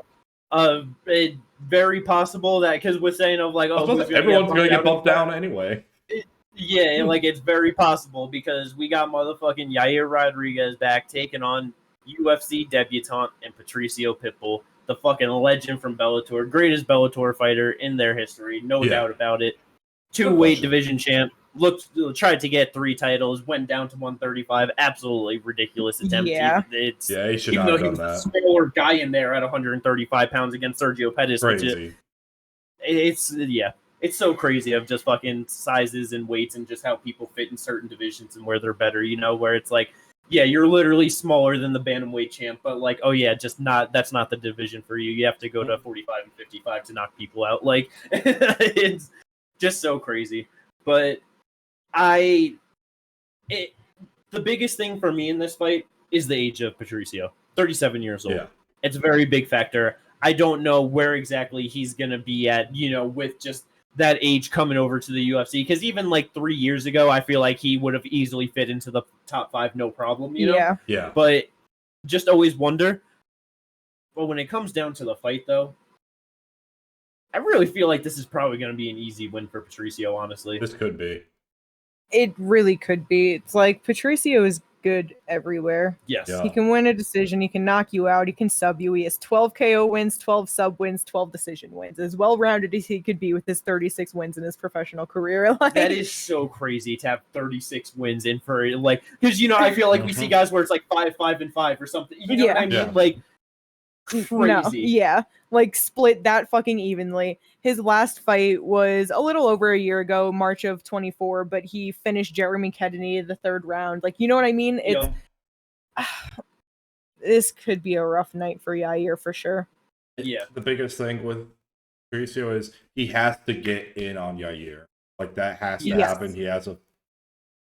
It's very possible that because we're saying of like, everyone's going to get bumped down anyway. Yeah, like it's very possible because we got motherfucking Yair Rodriguez back taking on UFC debutant and Patricio Pitbull, the fucking legend from Bellator, greatest Bellator fighter in their history, no doubt about it. 2-weight division champ. Tried to get 3 titles, went down to 135. Absolutely ridiculous attempt. Yeah, he should even not though have he done was that. a smaller guy in there at 135 pounds against Sergio Pettis. Crazy. It's so crazy of just fucking sizes and weights and just how people fit in certain divisions and where they're better. Where it's like, yeah, you're literally smaller than the bantamweight champ, but like, oh yeah, that's not the division for you. You have to go to 45 and 55 to knock people out. Like, it's just so crazy. But the biggest thing for me in this fight is the age of Patricio, 37 years old. Yeah. It's a very big factor. I don't know where exactly he's going to be at, with just that age coming over to the UFC. Because even like 3 years ago, I feel like he would have easily fit into the top 5, no problem, Yeah. Yeah. But just always wonder. But when it comes down to the fight, though, I really feel like this is probably going to be an easy win for Patricio, honestly. This could be. It really could be. It's like Patricio is good everywhere. Yes. Yeah. He can win a decision. He can knock you out. He can sub you. He has 12 KO wins, 12 sub wins, 12 decision wins. As well-rounded as he could be with his 36 wins in his professional career. Like, that is so crazy to have 36 wins in for, like, because, I feel like we see guys where it's like 5-5-5 or something. You know what I mean? Yeah. Like, crazy. No, yeah. Like, split that fucking evenly. His last fight was a little over a year ago, March of 24, but he finished Jeremy Kennedy in the 3rd round. Like, you know what I mean? It's this could be a rough night for Yair for sure. Yeah. The biggest thing with Patricio is he has to get in on Yair. Like, that has to happen. He has a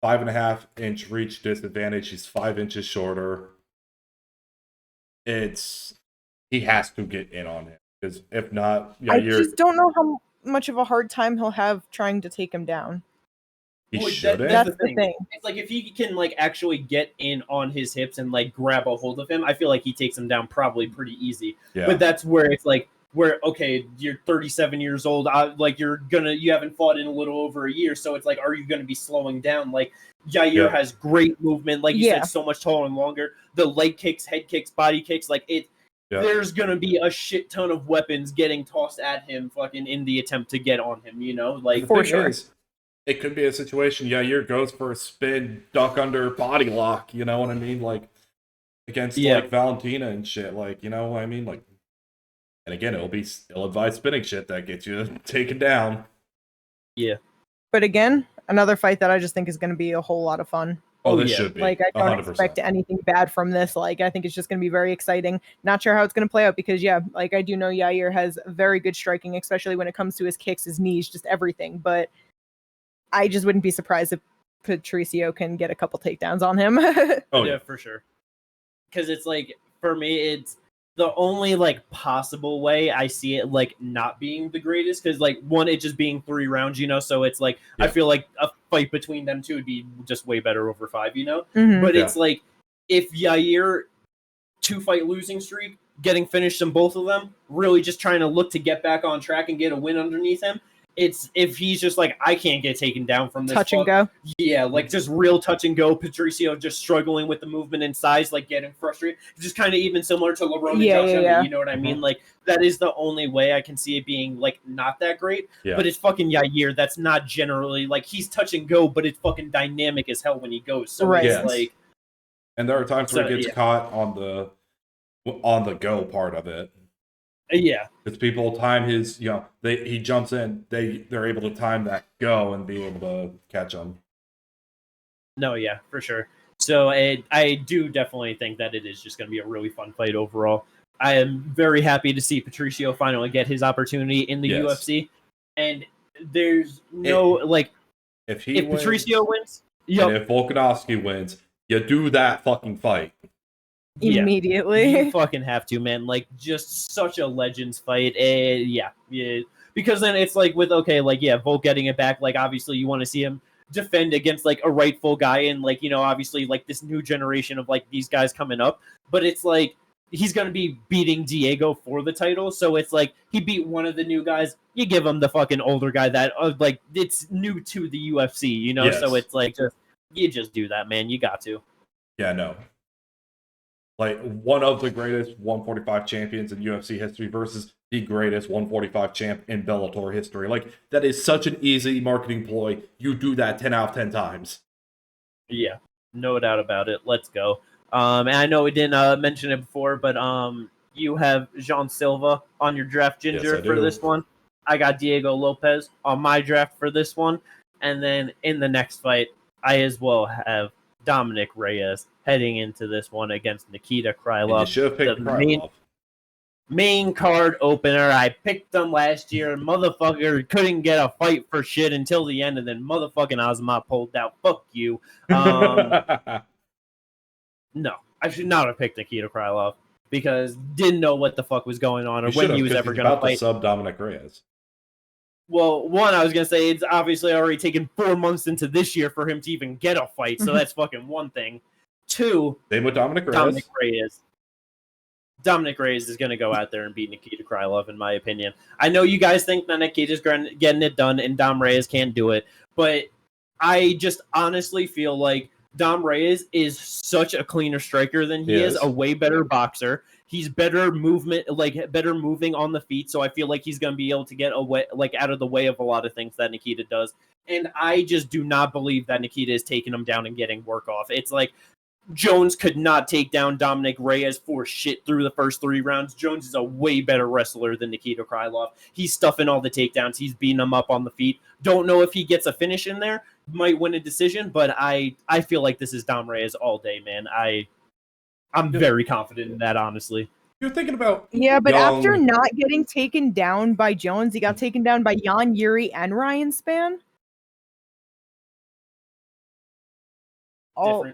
5.5-inch reach disadvantage. He's 5 inches shorter. He has to get in on him. Because if not, Yair... I just don't know how much of a hard time he'll have trying to take him down. That's the thing. It's like if he can like actually get in on his hips and like grab a hold of him, I feel like he takes him down probably pretty easy. Yeah. But that's where it's like okay, you're 37 years old, like you haven't fought in a little over a year, so it's like, are you gonna be slowing down? Like Yair has great movement, like you said, so much taller and longer. The leg kicks, head kicks, body kicks, like it. Yeah. There's gonna be a shit ton of weapons getting tossed at him, fucking in the attempt to get on him. You know, like for sure. It could be a situation. Yair goes for a spin, duck under, body lock. You know what I mean? Like against like Valentina and shit. Like, you know what I mean? Like, and again, it'll be ill-advised spinning shit that gets you taken down. Yeah. But again, another fight that I just think is going to be a whole lot of fun. Oh, this should be. Like, I don't 100%. Expect anything bad from this. Like, I think it's just going to be very exciting. Not sure how it's going to play out because, like, I do know Yair has very good striking, especially when it comes to his kicks, his knees, just everything. But I just wouldn't be surprised if Patricio can get a couple takedowns on him. Yeah, for sure. Because it's like, for me, it's the only like possible way I see it like not being the greatest, because like one, it just being 3 rounds, you know, so it's like I feel like a fight between them two would be just way better over 5, you know. But it's like if Yair 2-fight losing streak, getting finished in both of them, really just trying to look to get back on track and get a win underneath him. It's if he's just like, I can't get taken down from this touch and go. Yeah, like just real touch and go. Patricio just struggling with the movement and size, like getting frustrated. Just kind of even similar to LeBron and Josh, you know what I mean? Like that is the only way I can see it being like not that great. But it's fucking Yair. That's not generally like he's touch and go, but it's fucking dynamic as hell when he goes. So it's like, and there are times where he gets caught on the go part of it. Yeah, because people time his, you know, he jumps in, they're able to time that go and be able to catch him. No, yeah, for sure. So I do definitely think that it is just going to be a really fun fight overall. I am very happy to see Patricio finally get his opportunity in the UFC, and there's no if Patricio wins, and if Volkanovski wins, you do that fucking fight. Immediately. You fucking have to, man. Like, just such a Legends fight. Yeah. Because then it's like with, Volk getting it back, like, obviously you want to see him defend against, like, a rightful guy and, like, you know, obviously, like, this new generation of, like, these guys coming up. But it's like, he's going to be beating Diego for the title. So it's like, he beat one of the new guys. You give him the fucking older guy that, it's new to the UFC, you know? Yes. So it's like, you just do that, man. You got to. Yeah, no. Like, one of the greatest 145 champions in UFC history versus the greatest 145 champ in Bellator history. Like, that is such an easy marketing ploy. You do that 10 out of 10 times. Yeah, no doubt about it. Let's go. And I know we didn't mention it before, but you have Jean Silva on your draft, Ginger, for this one. I got Diego Lopes on my draft for this one. And then in the next fight, I as well have Dominick Reyes heading into this one against Nikita Krylov. You should have picked Krylov. Main card opener. I picked him last year, and motherfucker couldn't get a fight for shit until the end, and then motherfucking Azamat pulled out. Fuck you. No, I should not have picked Nikita Krylov because didn't know what the fuck was going on or when he was ever going to fight. Sub Dominick Reyes. Well, one, I was going to say it's obviously already taken 4 months into this year for him to even get a fight, so that's fucking one thing. 2, same with Dominick Reyes. Dominick Reyes is going to go out there and beat Nikita Krylov, in my opinion. I know you guys think that Nikita's getting it done and Dom Reyes can't do it, but I just honestly feel like Dom Reyes is such a cleaner striker than he is, a way better boxer. He's better movement, better moving on the feet. So I feel like he's going to be able to get away, out of the way of a lot of things that Nikita does. And I just do not believe that Nikita is taking him down and getting work off. It's like Jones could not take down Dominick Reyes for shit through the first 3 rounds. Jones is a way better wrestler than Nikita Krylov. He's stuffing all the takedowns. He's beating them up on the feet. Don't know if he gets a finish in there. Might win a decision, but I feel like this is Dom Reyes all day, man. I'm very confident in that, honestly. You're thinking about but after not getting taken down by Jones, he got taken down by Jandiroba and Ryan Spann. All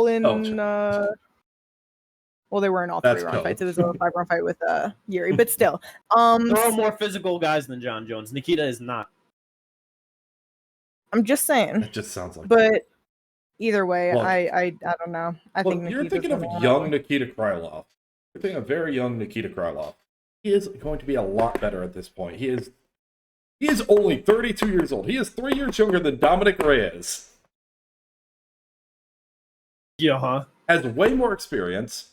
in. Well, they weren't all 3-round fights. It was a 5-round fight with Yair, but still, they're all more physical guys than John Jones. Nikita is not. I'm just saying. It just sounds like. But either way, Look, I don't know. I think you're Nikita's thinking of gonna win. young Nikita Krylov. You're thinking of very young Nikita Krylov. He is going to be a lot better at this point. He is only 32 years old. He is 3 years younger than Dominick Reyes. Yeah, huh? Has way more experience.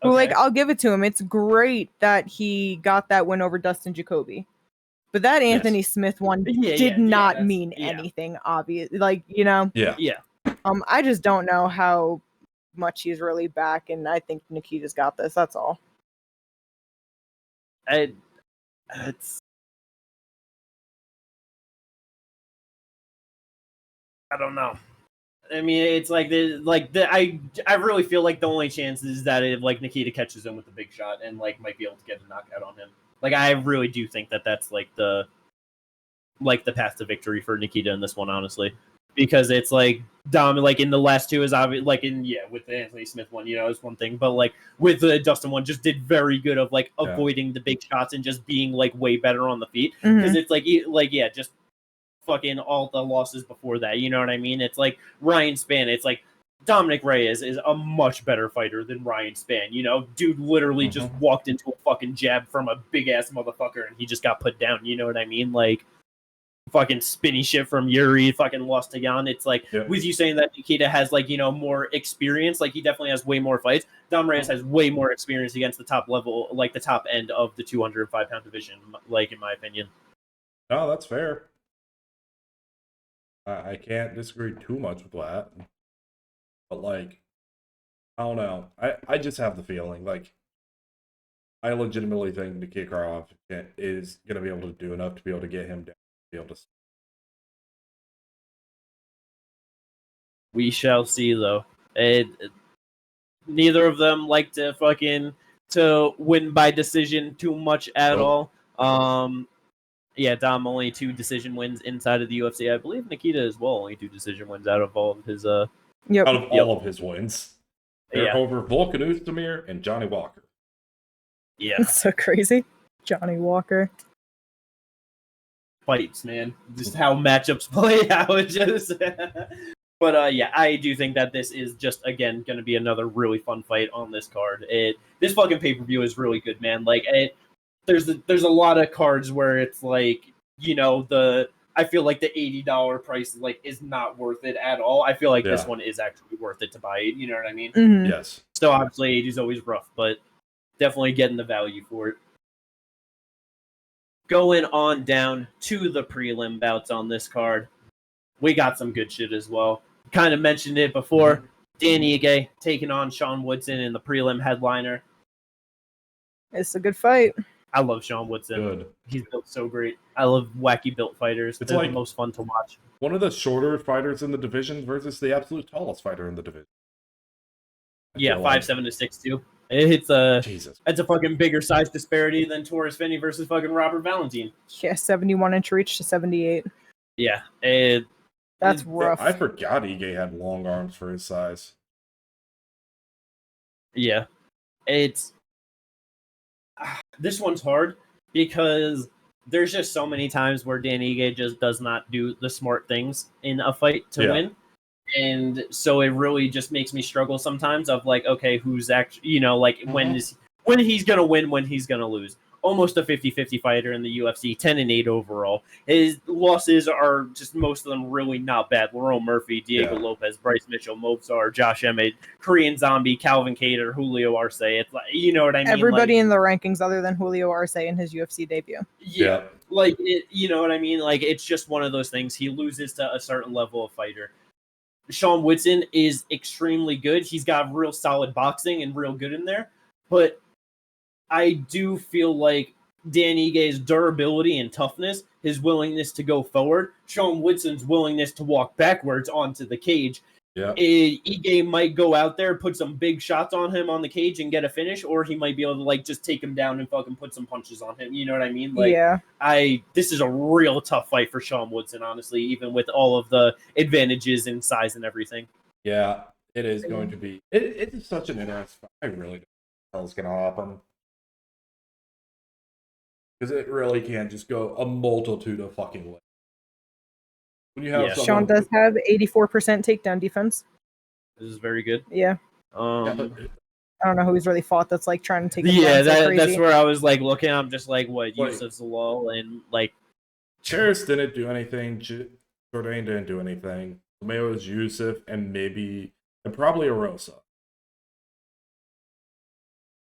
Well, Okay. like, I'll give it to him. It's great that he got that win over Dustin Jacoby. But that Anthony Smith one did not mean anything, obvious. Like, Yeah. Yeah. I just don't know how much he's really back, and I think Nikita's got this. That's all. It's I don't know. I mean, it's like I really feel like the only chance is that if like Nikita catches him with a big shot and like might be able to get a knockout on him. Like I really do think that that's like the path to victory for Nikita in this one, honestly, because it's like Dom like in the last two is obvious like with the Anthony Smith one, is one thing, but like with the Dustin one, just did very good of like avoiding the big shots and just being like way better on the feet because it's like just fucking all the losses before that, you know what I mean? It's like Ryan Spann, it's like Dominick Reyes is a much better fighter than Ryan Spann, dude literally just walked into a fucking jab from a big ass motherfucker and he just got put down, you know what I mean? Like fucking spinny shit from Yair, fucking lost to Jan. It's like with you saying that Nikita has like more experience, like he definitely has way more fights. Dom Reyes has way more experience against the top level, like the top end of the 205-pound division, like in my opinion. No, that's fair. I can't disagree too much with that. But, like, I don't know. I just have the feeling, like, I legitimately think Nikita Krylov is going to be able to do enough to be able to get him down, to be able to... We shall see, though. Neither of them like to win by decision too much at all. Dom only 2 decision wins inside of the UFC. I believe Nikita as well only 2 decision wins out of all of his out of all of his wins. They're over Volkanovski and Johnny Walker. Yeah. It's so crazy. Johnny Walker. Fights, man. Just how matchups play out. Just But I do think that this is just again going to be another really fun fight on this card. This fucking pay-per-view is really good, man. Like there's a lot of cards where it's like, I feel like the $80 price is not worth it at all. I feel like this one is actually worth it to buy it. You know what I mean? Mm-hmm. Yes. So obviously 80 is always rough, but definitely getting the value for it. Going on down to the prelim bouts on this card, we got some good shit as well. Kind of mentioned it before. Danny Ige taking on Sean Woodson in the prelim headliner. It's a good fight. I love Sean Woodson. Good. He's built so great. I love wacky built fighters. They're like the most fun to watch. One of the shorter fighters in the division versus the absolute tallest fighter in the division. 5'7" to 6'2". It's a Jesus. It's a fucking bigger size disparity than Torres Finney versus fucking Robert Valentin. Yeah, 71-inch reach to 78. Yeah, that's rough. I forgot Ige had long arms for his size. Yeah, this one's hard because there's just so many times where Dan Ige just does not do the smart things in a fight to win. And so it really just makes me struggle sometimes of like, okay, who's actually, when he's going to win, when he's going to lose. Almost a 50-50 fighter in the UFC, 10-8 overall. His losses are just most of them really not bad. Lerone Murphy, Diego Lopes, Bryce Mitchell, Mobsar, Josh Emmett, Korean Zombie, Calvin Kattar, Julio Arce. It's like, you know what I mean? Everybody in the rankings other than Julio Arce in his UFC debut. Yeah. Like, you know what I mean? Like, it's just one of those things. He loses to a certain level of fighter. Sean Woodson is extremely good. He's got real solid boxing and real good in there. But I do feel like Dan Ige's durability and toughness, his willingness to go forward, Sean Woodson's willingness to walk backwards onto the cage. Ige might go out there, put some big shots on him on the cage and get a finish, or he might be able to like just take him down and fucking put some punches on him. You know what I mean? Like, this is a real tough fight for Sean Woodson, honestly, even with all of the advantages in size and everything. Yeah, it is going to be. It is such an interesting. I really don't know what hell's going to happen. Because it really can just go a multitude of fucking ways. When you have Yeah. Sean does have 84% takedown defense. This is very good. Yeah. I don't know who he's really fought that's like trying to take him down so crazy. That's where I was like looking. I'm just like, what? Wait. Yusuf Zalal and like Cheris didn't do anything. Jourdain didn't do anything. Mayo was Yusuf and probably Arosa.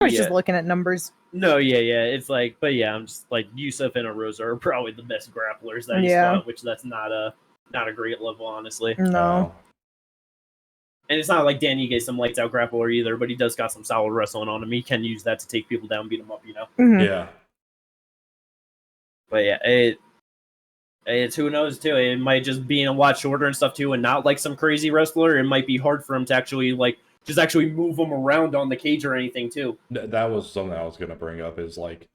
I was just looking at numbers. No, yeah. It's like, but yeah, I'm just like Yusuf and Arosa are probably the best grapplers that he's fought, which that's not a great level, honestly. No. And it's not like Danny gets some lights out grappler either, but he does got some solid wrestling on him. He can use that to take people down, beat them up, you know. Mm-hmm. Yeah. But yeah, it's who knows too. It might just be a lot shorter and stuff too, and not like some crazy wrestler. It might be hard for him to actually like just actually move them around on the cage or anything too. That was something I was gonna bring up. Is like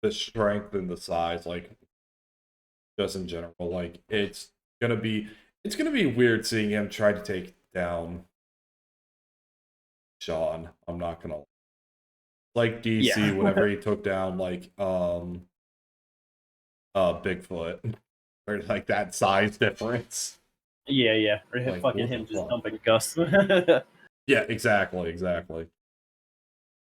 the strength and the size, like just in general. Like it's gonna be weird seeing him try to take down Sean. I'm not gonna like DC whenever he took down like Bigfoot. Or like that size difference. Yeah. Or Like, fucking him just dumping Gus. Yeah, exactly.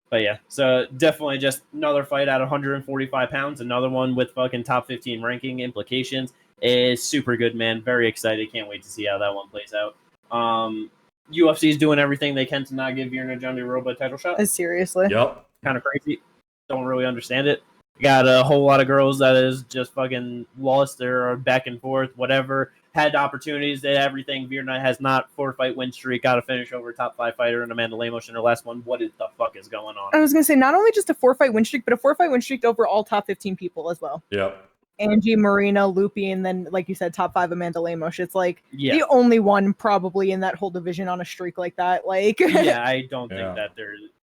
But yeah, so definitely just another fight at 145 pounds, another one with fucking top 15 ranking implications. Is super good, man. Very excited. Can't wait to see how that one plays out. UFC is doing everything they can to not give Virna Jandiroba a title shot. Seriously. Yep. Kind of crazy. Don't really understand it. Got a whole lot of girls that is just fucking lost or back and forth, whatever. Had opportunities, did everything. Virna has not 4-fight win streak. Got to finish over a top 5 fighter in Amanda Lemos in her last one. What the fuck is going on? I was going to say, not only just a 4-fight win streak, but a 4-fight win streak over all top 15 people as well. Yep. Angie, Marina, Loopy, and then, like you said, top 5 Amanda Lemos. It's like Yeah. the only one probably in that whole division on a streak like that. Like, Yeah, I don't think that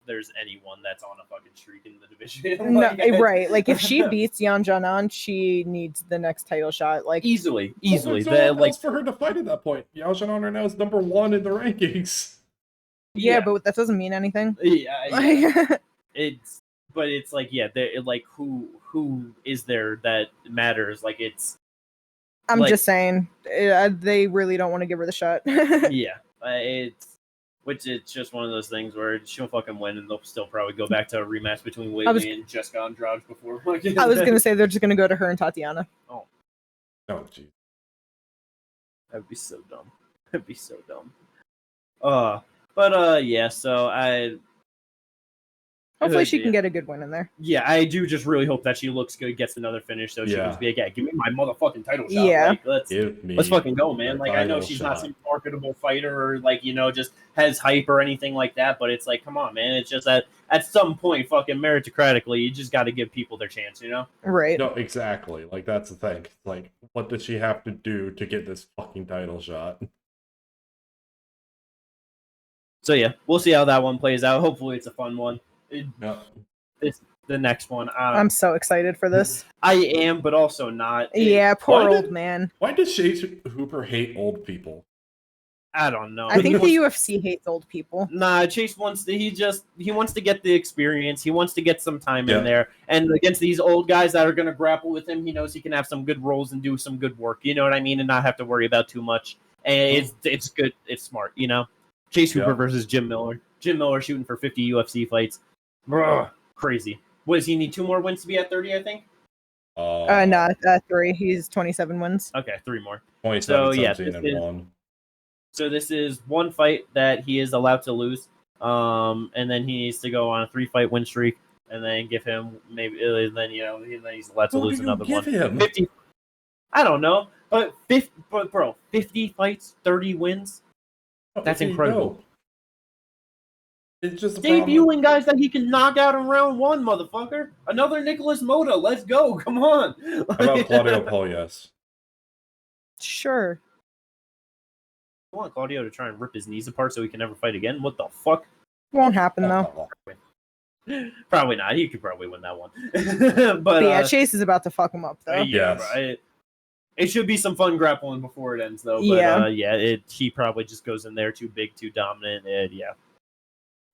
there's anyone that's on a fucking streak in the division. No, right. Like, if she beats Xiaonan, she needs the next title shot. Like, easily. There's no one else for her to fight at that point. Xiaonan right now is number 1 in the rankings. Yeah, but that doesn't mean anything. Yeah. It's like, yeah, like who is there that matters? Like it's. I'm like, just saying, they really don't want to give her the shot. Yeah, it's just one of those things where she'll fucking win, and they'll still probably go back to a rematch between Whaley and Jessica Andrade before. I was gonna say they're just gonna go to her and Tatiana. Oh, geez. That'd be so dumb. That'd be so dumb. Yeah. So hopefully she can get a good win in there. Yeah, I do just really hope that she looks good, gets another finish, so she can be like, yeah, give me my motherfucking title shot. Yeah. Like, let's fucking go, man. Like, I know she's not some marketable fighter or, like, you know, just has hype or anything like that, but it's like, come on, man. It's just that at some point, fucking meritocratically, you just got to give people their chance, you know? Right. No, exactly. Like, that's the thing. Like, what does she have to do to get this fucking title shot? So, yeah, we'll see how that one plays out. Hopefully it's a fun one. The next one. I'm so excited for this. I am, but also not. Yeah, poor old man. Why does Chase Hooper hate old people? I don't know. I think the UFC hates old people. Nah, Chase wants to. He wants to get the experience. He wants to get some time in there. And against these old guys that are going to grapple with him, he knows he can have some good rolls and do some good work. You know what I mean? And not have to worry about too much. And it's good. It's smart. You know, Chase Hooper versus Jim Miller. Jim Miller shooting for 50 UFC fights. Bruh, crazy. What does he need? 2 more wins to be at 30, I think? No, 3. He's 27 wins. Okay, 3 more. 27, 17, and 1. So this is 1 fight that he is allowed to lose. And then he needs to go on a 3-fight win streak. And then give him then he's allowed to lose another one. 50. I don't know. But 50 fights, 30 wins. That's incredible. It's just debuting guys that he can knock out in round 1, motherfucker. Another Nicholas Mota. Let's go. Come on. How about Claudio Polias? Sure. I want Claudio to try and rip his knees apart so he can never fight again. What the fuck? Won't happen, though. Probably not. He could probably win that one. but yeah, Chase is about to fuck him up, though. Yeah, yes. It should be some fun grappling before it ends, though. But he probably just goes in there too big, too dominant, and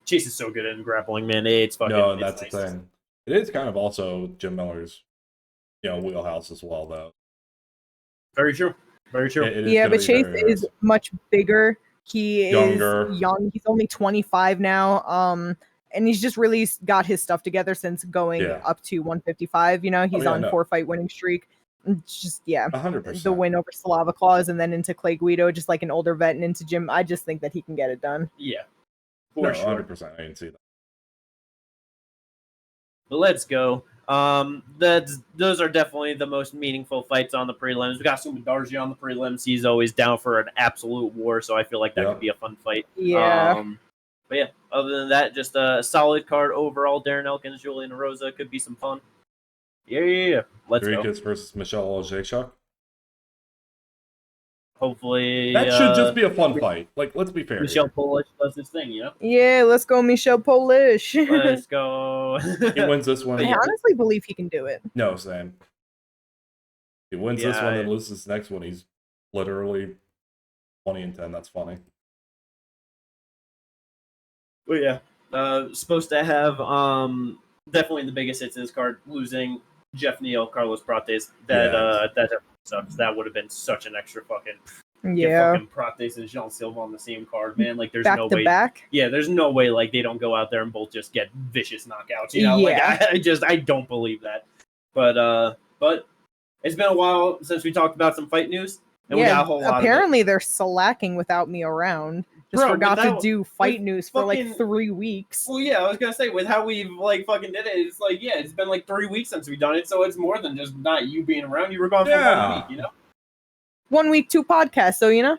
Chase is so good at grappling, man. It's fucking. No, that's the thing. It is kind of also Jim Miller's, wheelhouse as well, though. Very true. Very true. It is Yeah, gonna but be Chase very is nice. much bigger. He Younger. is young. He's only 25 now. And he's just really got his stuff together since going up to 155. You know, he's on 4-fight winning streak. It's just 100%. the win over Slava Claus and then into Clay Guido, just like an older vet and into Jim. I just think that he can get it done. Yeah, No, for sure. 100%. I can see that. But let's go. Those are definitely the most meaningful fights on the prelims. We got Sumadarji on the prelims. He's always down for an absolute war, so I feel like that could be a fun fight. Yeah. But yeah, other than that, just a solid card overall. Darren Elkins, Julian Rosa could be some fun. Yeah. Let's go. Dricus versus Michelle Olejchuk. Hopefully, that should just be a fun fight. Like, let's be fair. Michelle Polish does his thing, you know. Yeah, let's go, Michelle Polish. Let's go. He wins this one. I honestly believe he can do it. No, Sam. He wins this one and loses the next one. He's literally 20-10. That's funny. But yeah, supposed to have definitely the biggest hits in this card. Losing Jeff Neal, Carlos Prates. That sucks. That would have been such an extra fucking fucking Prates and Jean Silva on the same card, man. Like, there's no way. Back. Yeah, there's no way like they don't go out there and both just get vicious knockouts. You know, like I don't believe that. But it's been a while since we talked about some fight news, and we got a whole lot. Apparently, they're slacking without me around. Just forgot to do fight news for like 3 weeks. Well, yeah, I was gonna say with how we like fucking did it, it's like it's been like 3 weeks since we've done it, so it's more than just not you being around. You were gone for 1 week, you know. 1 week, 2 podcasts, so you know.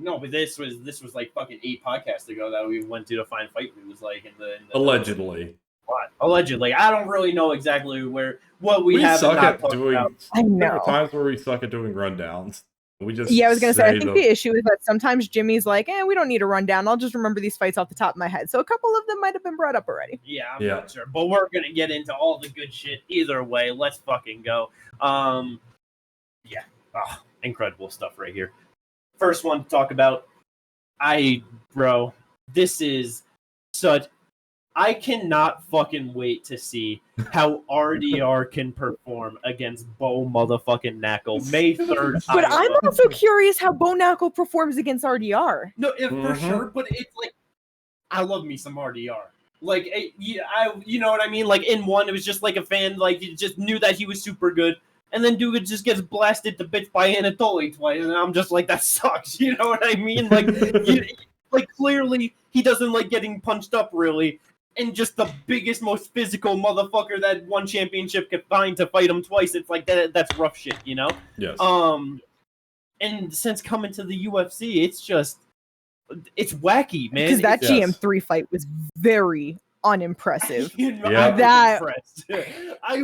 No, but this was like fucking 8 podcasts ago that we went to find fight news, like in the allegedly. What? Allegedly, I don't really know exactly what we have. Suck at doing. I know. There are times where we suck at doing rundowns. We just I was gonna say. I think the issue is that sometimes Jimmy's like, we don't need a rundown. I'll just remember these fights off the top of my head. So a couple of them might have been brought up already. Yeah, I'm not sure, but we're gonna get into all the good shit either way. Let's fucking go. Incredible stuff right here. First one to talk about. This is such. I cannot fucking wait to see how RDR can perform against Bo motherfucking Nickal May 3rd. But I'm also curious how Bo Nickal performs against RDR. No, for sure. But it's like, I love me some RDR. Like, you know what I mean? Like, in one, it was just like a fan, like, you just knew that he was super good. And then dude just gets blasted to bits by Anatoly twice. And I'm just like, that sucks. You know what I mean? Like, like clearly, he doesn't like getting punched up, really. And just the biggest, most physical motherfucker that one championship could find to fight him twice. It's like that's rough shit, you know? Yes. And since coming to the UFC, it's wacky, man. Because that GM3 fight was very unimpressive. I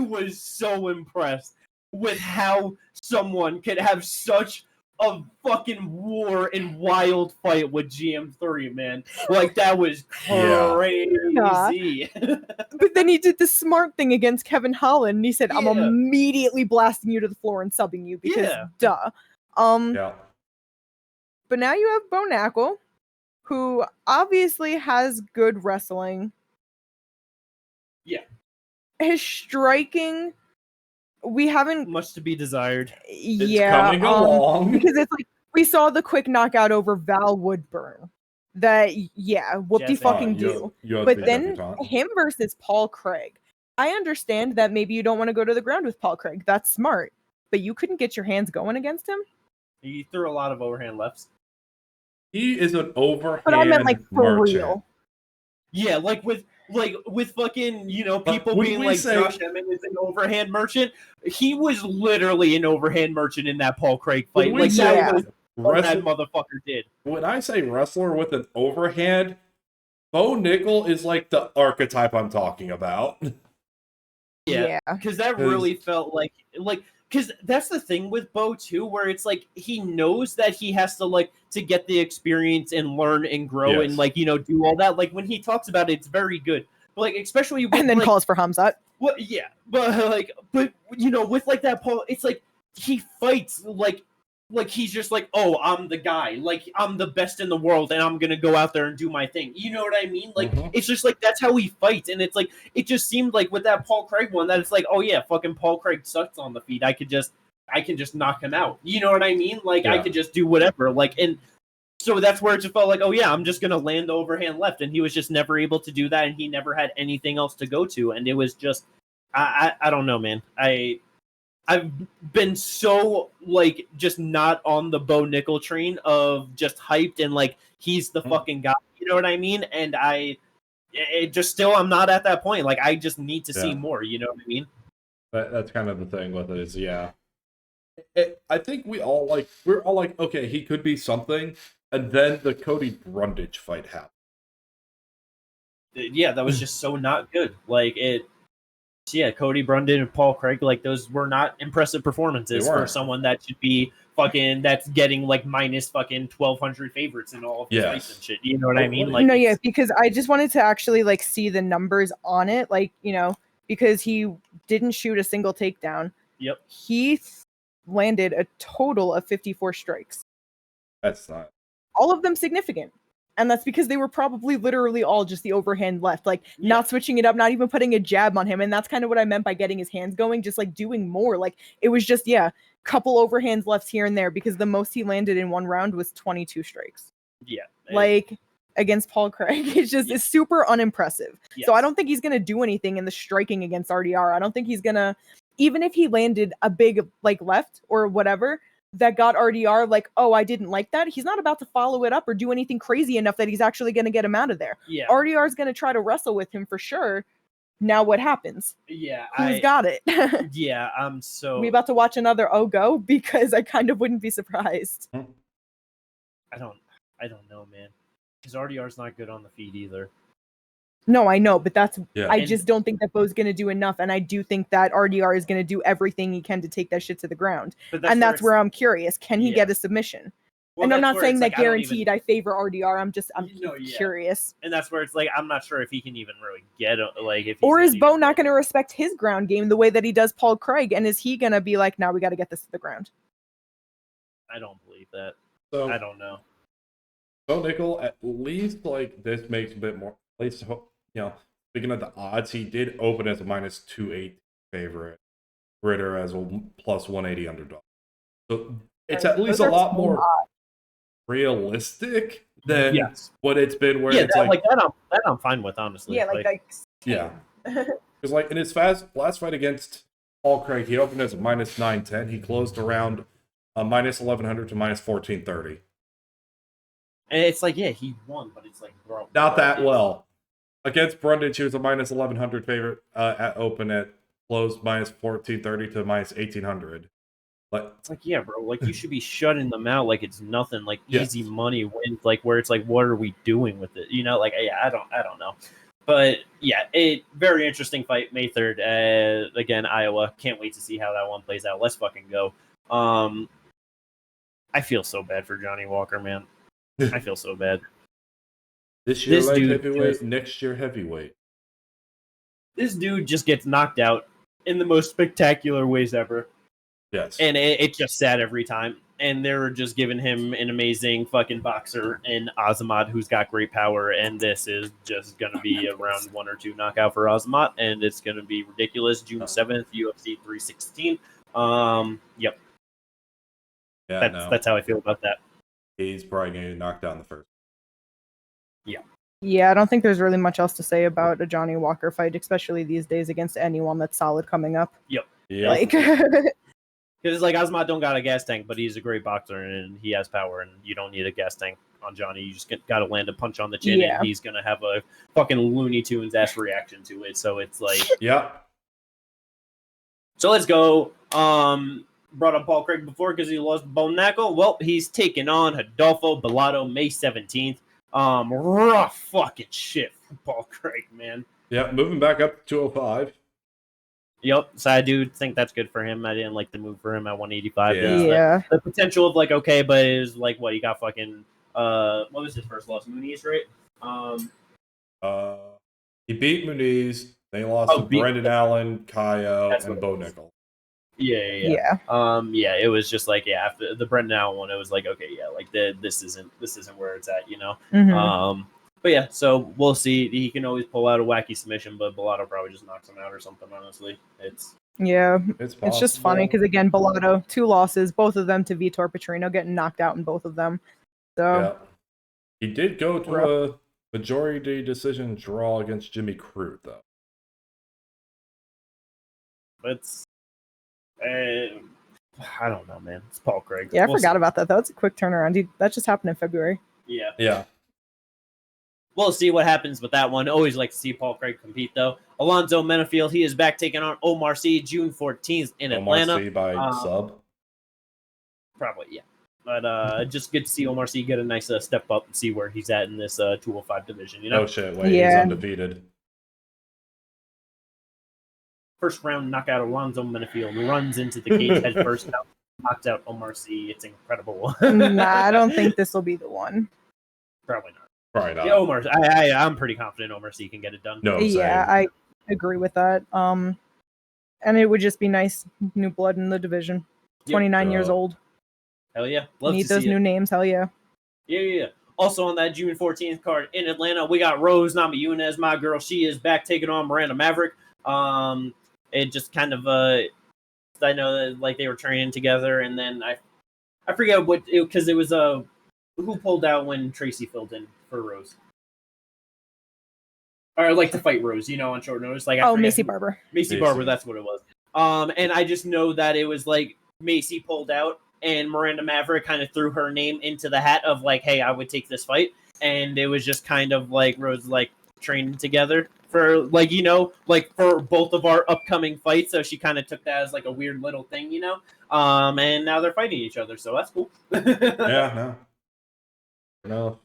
was so impressed with how someone could have such a fucking war and wild fight with GM3, man. Like, that was crazy. But then he did the smart thing against Kevin Holland, and he said, I'm immediately blasting you to the floor and subbing you, because duh. But now you have Bo Nickal, who obviously has good wrestling. Yeah. His striking, we haven't much to be desired. It's coming along. Because it's like we saw the quick knockout over Val Woodburn. That whoop-de fucking do. But then him versus Paul Craig. I understand that maybe you don't want to go to the ground with Paul Craig. That's smart. But you couldn't get your hands going against him? He threw a lot of overhand lefts. He is an overhand. But I meant like for merchant. real. Yeah, like with fucking, you know, people being like Josh Emmett is an overhand merchant. He was literally an overhand merchant in that Paul Craig fight. Like that was what that motherfucker did. When I say wrestler with an overhand, Bo Nickal is like the archetype I'm talking about. Yeah, because that really felt like because that's the thing with Bo too, where it's like he knows that he has to like to get the experience and learn and grow and like, you know, do all that. Like when he talks about it, it's very good. But like especially with, and then calls for Hamzat. Well, yeah, but you know, with like that Paul, it's like he fights like he's just like, oh, I'm the guy, like I'm the best in the world, and I'm gonna go out there and do my thing. You know what I mean? Like it's just like that's how he fights, and it's like it just seemed like with that Paul Craig one that it's like, oh yeah, fucking Paul Craig sucks on the feet. I could just I can just knock him out. You know what I mean? Like, Yeah. I could just do whatever. Like, and so that's where it just felt like, oh, yeah, I'm just going to land the overhand left. And he was just never able to do that, and he never had anything else to go to. And it was just, I don't know, man. I've been so, like, just not on the Bo Nickal train of just hyped and, like, he's the fucking guy. You know what I mean? And I'm not at that point. Like, I just need to see more. You know what I mean? That's kind of the thing with it is, I think we're all like, okay, he could be something. And then the Cody Brundage fight happened. Yeah, that was just so not good. Like, Cody Brundage and Paul Craig, like, those were not impressive performances for someone that should be that's getting like minus fucking 1,200 favorites in all of his fights and shit. You know what I mean? Like, no, yeah, because I just wanted to actually like see the numbers on it, like, you know, because he didn't shoot a single takedown. Yep. He landed a total of 54 strikes. That's not all of them significant. And that's because they were probably literally all just the overhand left, like not switching it up, not even putting a jab on him. And that's kind of what I meant by getting his hands going, just like doing more. Like it was just, couple overhands left here and there, because the most he landed in one round was 22 strikes. Yeah. Like against Paul Craig, it's super unimpressive. Yes. So I don't think he's going to do anything in the striking against RDR. I don't think he's going to, even if he landed a big like left or whatever, that got RDR like, oh, I didn't like that. He's not about to follow it up or do anything crazy enough that he's actually going to get him out of there. Yeah. RDR is going to try to wrestle with him for sure. Now what happens? Yeah. Who's got it? Yeah. So we about to watch another go, because I kind of wouldn't be surprised. I don't know, man. Because RDR's not good on the feet either. No, I know, but I just don't think that Bo's going to do enough. And I do think that RDR is going to do everything he can to take that shit to the ground. That's where I'm curious. Can he get a submission? Well, and I'm not saying that guaranteed I favor RDR. I'm curious. And that's where it's like, I'm not sure if he can even really get like if. Or is Bo not going to respect his ground game the way that he does Paul Craig? And is he going to be like, now we got to get this to the ground? I don't believe that. So I don't know. Bo Nickal, at least like this makes a bit more. At least, speaking of the odds, he did open as a minus 280 favorite. Ritter as a plus 180 underdog. So it's at least a lot more realistic than what it's been. Where it's like that I'm fine with, honestly. Because like in his last fight against Paul Craig, he opened as a minus 910. He closed around minus 1100 to minus 1430. And it's like, he won, but it's like, bro, not that well. Against Brundage, he was a minus 1100 favorite at open, at closed minus 1430 to minus 1800. But it's like, bro, like you should be shutting them out like it's nothing, like easy money wins, like where it's like, what are we doing with it? You know, like I don't know. But a very interesting fight, May 3rd. Again, Iowa. Can't wait to see how that one plays out. Let's fucking go. I feel so bad for Johnny Walker, man. I feel so bad. This year light heavyweight, next year heavyweight. This dude just gets knocked out in the most spectacular ways ever. Yes. And it's just sad every time. And they're just giving him an amazing fucking boxer in Azamat who's got great power. And this is just going to be a round 1 or 2 knockout for Azamat. And it's going to be ridiculous. June 7th, UFC 316. Yep. Yeah, that's how I feel about that. He's probably going to get knocked out in the first. Yeah. Yeah, I don't think there's really much else to say about a Johnny Walker fight, especially these days against anyone that's solid coming up. Yep. Like, because like Azamat don't got a gas tank, but he's a great boxer and he has power, and you don't need a gas tank on Johnny. You just got to land a punch on the chin, and he's gonna have a fucking Looney Tunes ass reaction to it. So it's like, So let's go. Brought up Paul Craig before because he lost Bo Nickal. Well, he's taking on Rodolfo Belato May 17th. Rough fucking shit for Paul Craig, man. Yeah, moving back up to 205. Yep, so I do think that's good for him. I didn't like the move for him at 185. Yeah. The potential of like, okay, but it was like, what, he got fucking, what was his first loss? Muniz, right? He beat Muniz, then he lost to Brendan Allen, Kaio, and Bo Nickal. Yeah. It was just like, after the Brendan Allen one, it was like, okay, like this isn't where it's at, you know? Mm-hmm. But so we'll see. He can always pull out a wacky submission, but Belato probably just knocks him out or something, honestly. Yeah, It's it's just funny because again, Belato, 2 losses, both of them to Vitor Petrino, getting knocked out in both of them. So yeah, he did go to a majority decision draw against Jimmy Crute, though. It's, I don't know, man. It's Paul Craig. Yeah, I forgot about that. That was a quick turnaround. That just happened in February. Yeah. Yeah. We'll see what happens with that one. Always like to see Paul Craig compete, though. Alonzo Menifield, he is back taking on Oumar Sy June 14th in Atlanta. Oumar Sy by sub? Probably, yeah. But just good to see Oumar Sy get a nice step up and see where he's at in this 205 division, you know? Oh, shit. Wait, he's undefeated. First round knockout, Alonzo Menifield runs into the cage head first, knocks out Oumar Sy. It's incredible. Nah, I don't think this will be the one. Probably not. Probably not. Yeah, Oumar. I'm pretty confident Oumar Sy can get it done. No, yeah, I agree with that. And it would just be nice, new blood in the division. 29 years old. Hell yeah. Love Need to see those new names, hell yeah. Yeah. Also on that June 14th card in Atlanta, we got Rose Namajunas, my girl. She is back taking on Miranda Maverick. It just kind of, I know that like they were training together, and then I forget what, because it was who pulled out when Tracy filled in for Rose? Or like to fight Rose, you know, on short notice. Like Macy Barber. Macy Barber, that's what it was. And I just know that it was like Macy pulled out, and Miranda Maverick kind of threw her name into the hat of like, hey, I would take this fight. And it was just kind of like Rose like training together for like, you know, like for both of our upcoming fights. So she kind of took that as like a weird little thing, you know. And now they're fighting each other, so that's cool. Yeah, no.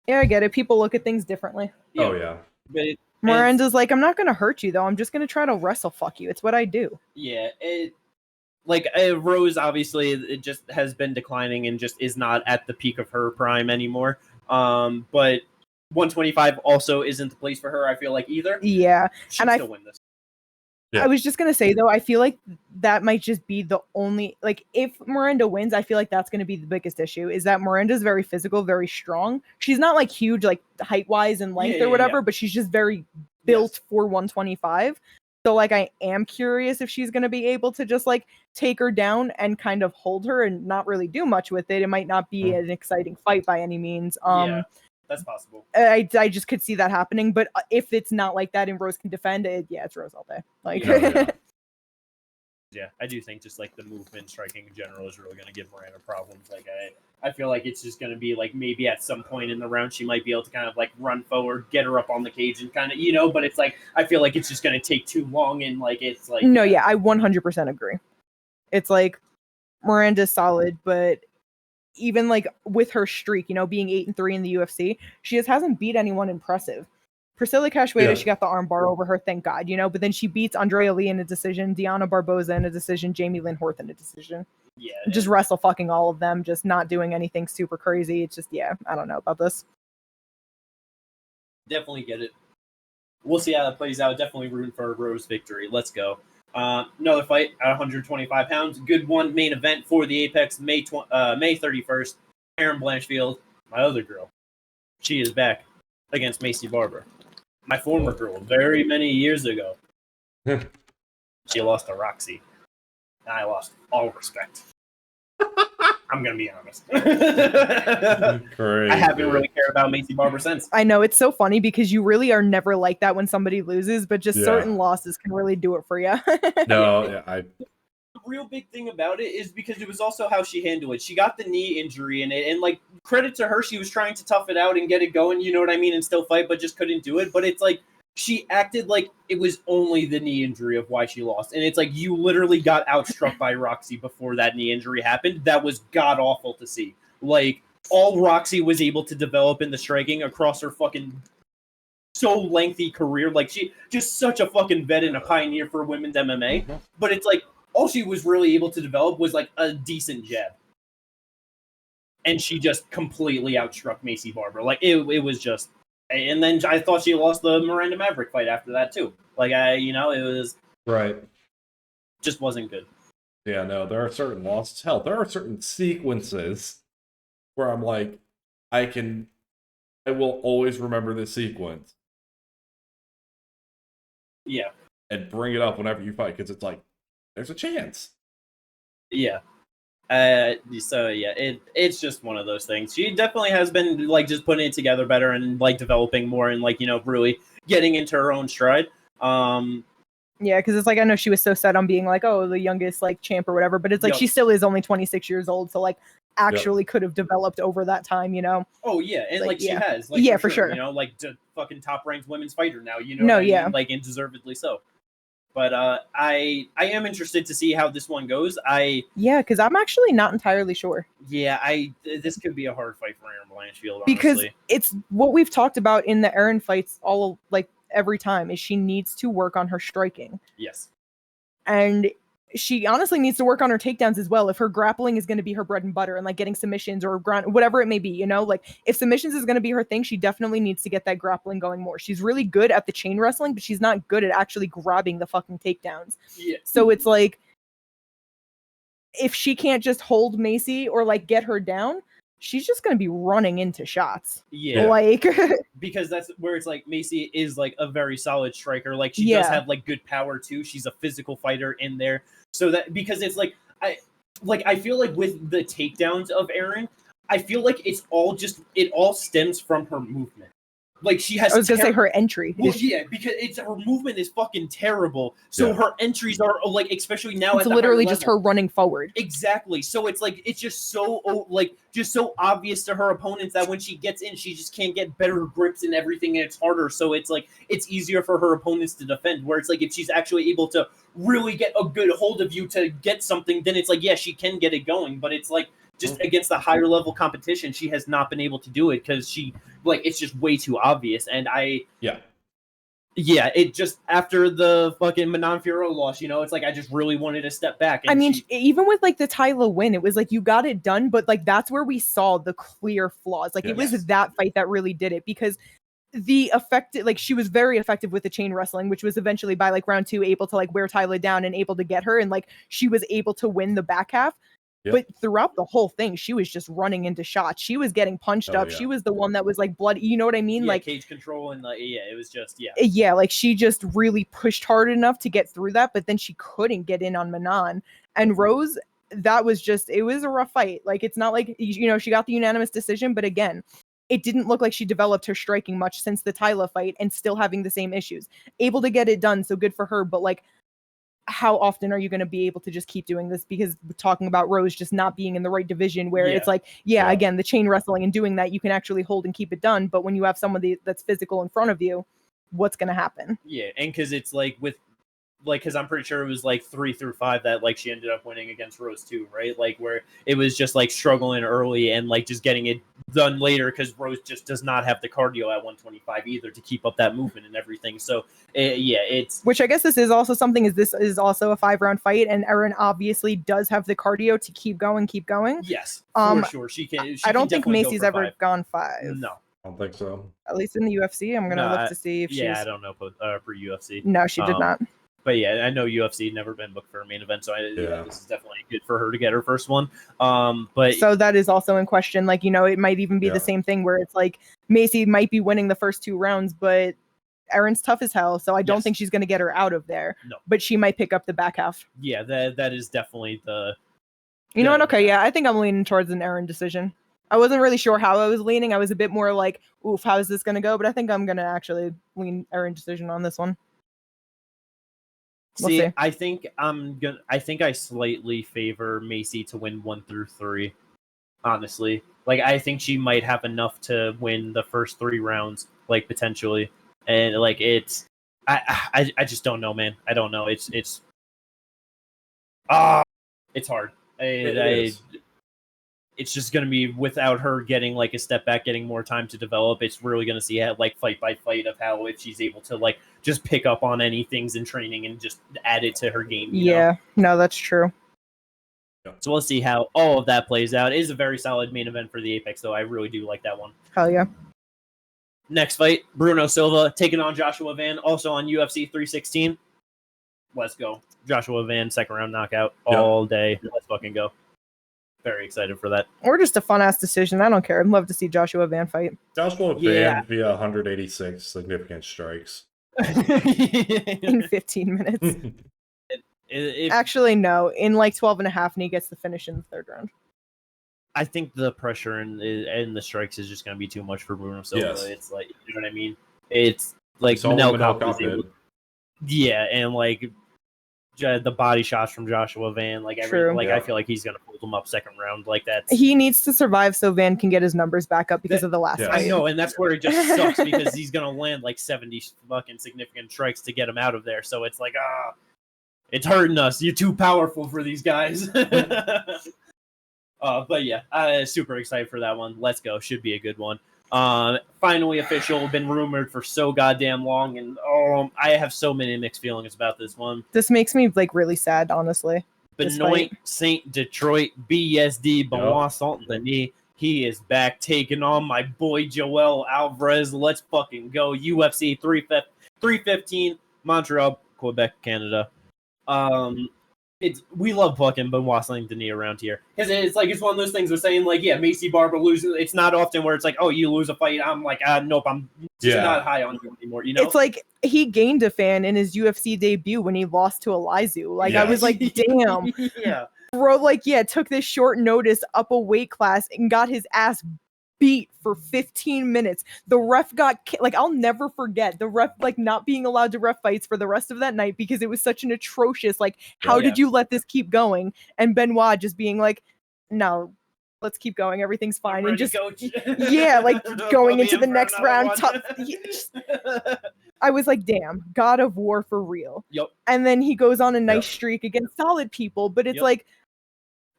Yeah, I get it. People look at things differently. Yeah. Oh, yeah. But Miranda's like, I'm not going to hurt you, though. I'm just going to try to wrestle fuck you. It's what I do. Yeah, Rose, obviously, it just has been declining and just is not at the peak of her prime anymore. But 125 also isn't the place for her, I feel like, either. Yeah. She'd still win this. Yeah. I was just going to say, though, I feel like that might just be the only... Like, if Miranda wins, I feel like that's going to be the biggest issue, is that Miranda's very physical, very strong. She's not, like, huge, like, height-wise and length or whatever, but she's just very built for 125. So, like, I am curious if she's going to be able to just, like, take her down and kind of hold her and not really do much with it. It might not be an exciting fight by any means. Yeah, that's possible. I just could see that happening. But if it's not like that and Rose can defend it, it's Rose all day. Like, yeah, I do think just, like, the movement striking in general is really going to give Miranda problems. Like, I feel like it's just going to be, like, maybe at some point in the round she might be able to kind of, like, run forward, get her up on the cage and kind of, you know, but it's, like, I feel like it's just going to take too long and, like, it's, like... No, yeah, I 100% agree. It's, like, Miranda's solid, but even, like, with her streak, you know, being 8-3 in the UFC, she just hasn't beat anyone impressive. Priscilla Cachoeira, she got the arm bar over her, thank God, you know, but then she beats Andrea Lee in a decision, Diana Barboza in a decision, Jamie Lynn Horth in a decision. Yeah. Just wrestle fucking all of them, just not doing anything super crazy. It's just, I don't know about this. Definitely get it. We'll see how that plays out. Definitely rooting for a Rose victory. Let's go. Another fight at 125 pounds. Good one, main event for the Apex, May 31st. Erin Blanchfield, my other girl. She is back against Macy Barber. My former girl, very many years ago. She lost to Roxy. And I lost all respect. I'm going to be honest. I haven't really cared about Macy Barber since. I know, it's so funny because you really are never like that when somebody loses, but just certain losses can really do it for you. The real big thing about it is because it was also how she handled it. She got the knee injury in it, and like, credit to her, she was trying to tough it out and get it going, you know what I mean, and still fight, but just couldn't do it. But it's like, she acted like it was only the knee injury of why she lost. And it's like, you literally got outstruck by Roxy before that knee injury happened. That was god-awful to see. Like, all Roxy was able to develop in the striking across her fucking so lengthy career. Like, she just such a fucking vet and a pioneer for women's MMA. But it's like, all she was really able to develop was like a decent jab. And she just completely outstruck Macy Barber. Like, it was just... And then I thought she lost the Miranda Maverick fight after that, too. Like, it was... Right. Just wasn't good. Yeah, no, there are certain losses. Hell, there are certain sequences where I'm like, I will always remember this sequence. Yeah. And bring it up whenever you fight, because it's like, there's a chance. Yeah. So yeah, it's just one of those things. She definitely has been like just putting it together better and like developing more and like, you know, really getting into her own stride. Yeah, because it's like I know she was so set on being like, oh, the youngest like champ or whatever, but it's like she still is only 26 years old, so like actually could have developed over that time, you know. Oh yeah, and like she has, like for sure. You know, like fucking top ranked women's fighter now, you know. What I mean? Like and deservedly so. But I am interested to see how this one goes. Because I'm actually not entirely sure. Yeah, this could be a hard fight for Erin Blanchfield, honestly. Because it's what we've talked about in the Erin fights all like every time is she needs to work on her striking. Yes. And she honestly needs to work on her takedowns as well. If her grappling is going to be her bread and butter and like getting submissions or ground, whatever it may be, you know, like if submissions is going to be her thing, she definitely needs to get that grappling going more. She's really good at the chain wrestling, but she's not good at actually grabbing the fucking takedowns. Yeah. So it's like, if she can't just hold Macy or like get her down, she's just going to be running into shots. Yeah. Like, because that's where it's like Macy is like a very solid striker. Like she does have like good power too. She's a physical fighter in there. So that, because it's like, I feel like with the takedowns of Erin, I feel like it all stems from her movement. Like she has. I was gonna say her entry. Well, yeah, because her movement is fucking terrible. So her entries are like, especially now, it's literally just her running forward. Exactly. So it's like it's just so obvious to her opponents that when she gets in, she just can't get better grips and everything, and it's harder. So it's like it's easier for her opponents to defend. Where it's like if she's actually able to really get a good hold of you to get something, then it's like she can get it going. But it's like, just against the higher level competition, she has not been able to do it because it's just way too obvious. And it just, after the fucking Menifield loss, you know, it's like I just really wanted to step back. And even with like the Tyler win, it was like you got it done, but like that's where we saw the clear flaws. Like it was that fight that really did it, because she was very effective with the chain wrestling, which was eventually by like round 2 able to like wear Tyler down and able to get her, and like she was able to win the back half. But throughout the whole thing, she was just running into shots. She was getting punched up. She was the one that was like bloody. You know what I mean? Yeah, like cage control and it was just like she just really pushed hard enough to get through that, but then she couldn't get in on Manon and Rose. That was just, it was a rough fight. Like it's not like, you know, she got the unanimous decision, but again, it didn't look like she developed her striking much since the Tyler fight and still having the same issues. Able to get it done, so good for her. But like, how often are you going to be able to just keep doing this? Because we're talking about Rose just not being in the right division, where it's like, again, the chain wrestling and doing that, you can actually hold and keep it done. But when you have someone that's physical in front of you, what's going to happen? Yeah, and because it's like because I'm pretty sure it was like 3 through 5 that like she ended up winning against Rose too, right? Like where it was just like struggling early and like just getting it done later, because Rose just does not have the cardio at 125 either to keep up that movement and everything. So it's, which I guess this is also something, is this is also a 5-round fight, and Erin obviously does have the cardio to keep going. Yes, for sure. She can. I don't think Macy's ever gone 5. No. I don't think so. At least in the UFC. I'm gonna look to see if she's. Yeah, I don't know for UFC. No, she did not. But yeah, I know UFC never been booked for a main event, so this is definitely good for her to get her first one. But so that is also in question. Like, you know, it might even be the same thing where it's like Macy might be winning the first 2 rounds, but Erin's tough as hell, so I don't think she's going to get her out of there. No, but she might pick up the back half. Yeah, that is definitely the. You know what? Okay, I think I'm leaning towards an Erin decision. I wasn't really sure how I was leaning. I was a bit more like, oof, how is this going to go? But I think I'm going to actually lean Erin decision on this one. We'll see. I think I slightly favor Macy to win 1 through 3. Honestly, like I think she might have enough to win the first 3 rounds, like potentially, and like it's. I just don't know, man. I don't know. It's hard. It's just going to be without her getting like a step back, getting more time to develop. It's really going to see how, like fight by fight of how if she's able to like just pick up on any things in training and just add it to her game. You know? No, that's true. So we'll see how all of that plays out. It is a very solid main event for the Apex, though. I really do like that one. Hell yeah. Next fight, Bruno Silva taking on Joshua Van, also on UFC 316. Let's go. Joshua Van, second round knockout all day. Let's fucking go. Very excited for that. Or just a fun-ass decision. I don't care. I'd love to see Joshua Van fight. Joshua Van via 186 significant strikes. in 15 minutes. Actually, no. In like 12 and a half, and he gets the finish in the third round. I think the pressure and the strikes is just going to be too much for Bruno Silva. Yes. It's like, you know what I mean? It's like Manel yeah, and like the body shots from Joshua Van, like I feel like he's going to hold him up second round. Like that. He needs to survive so Van can get his numbers back up because of the last fight. I know, and that's where it just sucks because he's going to land like 70 fucking significant strikes to get him out of there. So it's like, it's hurting us. You're too powerful for these guys. But yeah, super excited for that one. Let's go. Should be a good one. Finally official. Been rumored for so goddamn long, and I have so many mixed feelings about this one. This makes me like really sad, honestly. Benoit Saint Detroit BSD Benoit Saint Denis. He is back taking on my boy Joel Alvarez. Let's fucking go. UFC 315, Montreal, Quebec, Canada. We love fucking Benoit Saint Denis around here because it's one of those things we're saying like, yeah, Macy Barber loses. It's not often where it's like, oh, you lose a fight. I'm like, nope, I'm just not high on you anymore. You know, it's like he gained a fan in his UFC debut when he lost to Alizu. Like I was like, damn, bro, like took this short notice up a weight class and got his ass beat for 15 minutes. The ref got like, I'll never forget the ref like not being allowed to ref fights for the rest of that night because it was such an atrocious like, how did you let this keep going? And Benoit just being like, no, let's keep going, everything's fine, and just like going into the next round. I was like, damn, God of War for real. And then he goes on a nice streak against solid people, but it's like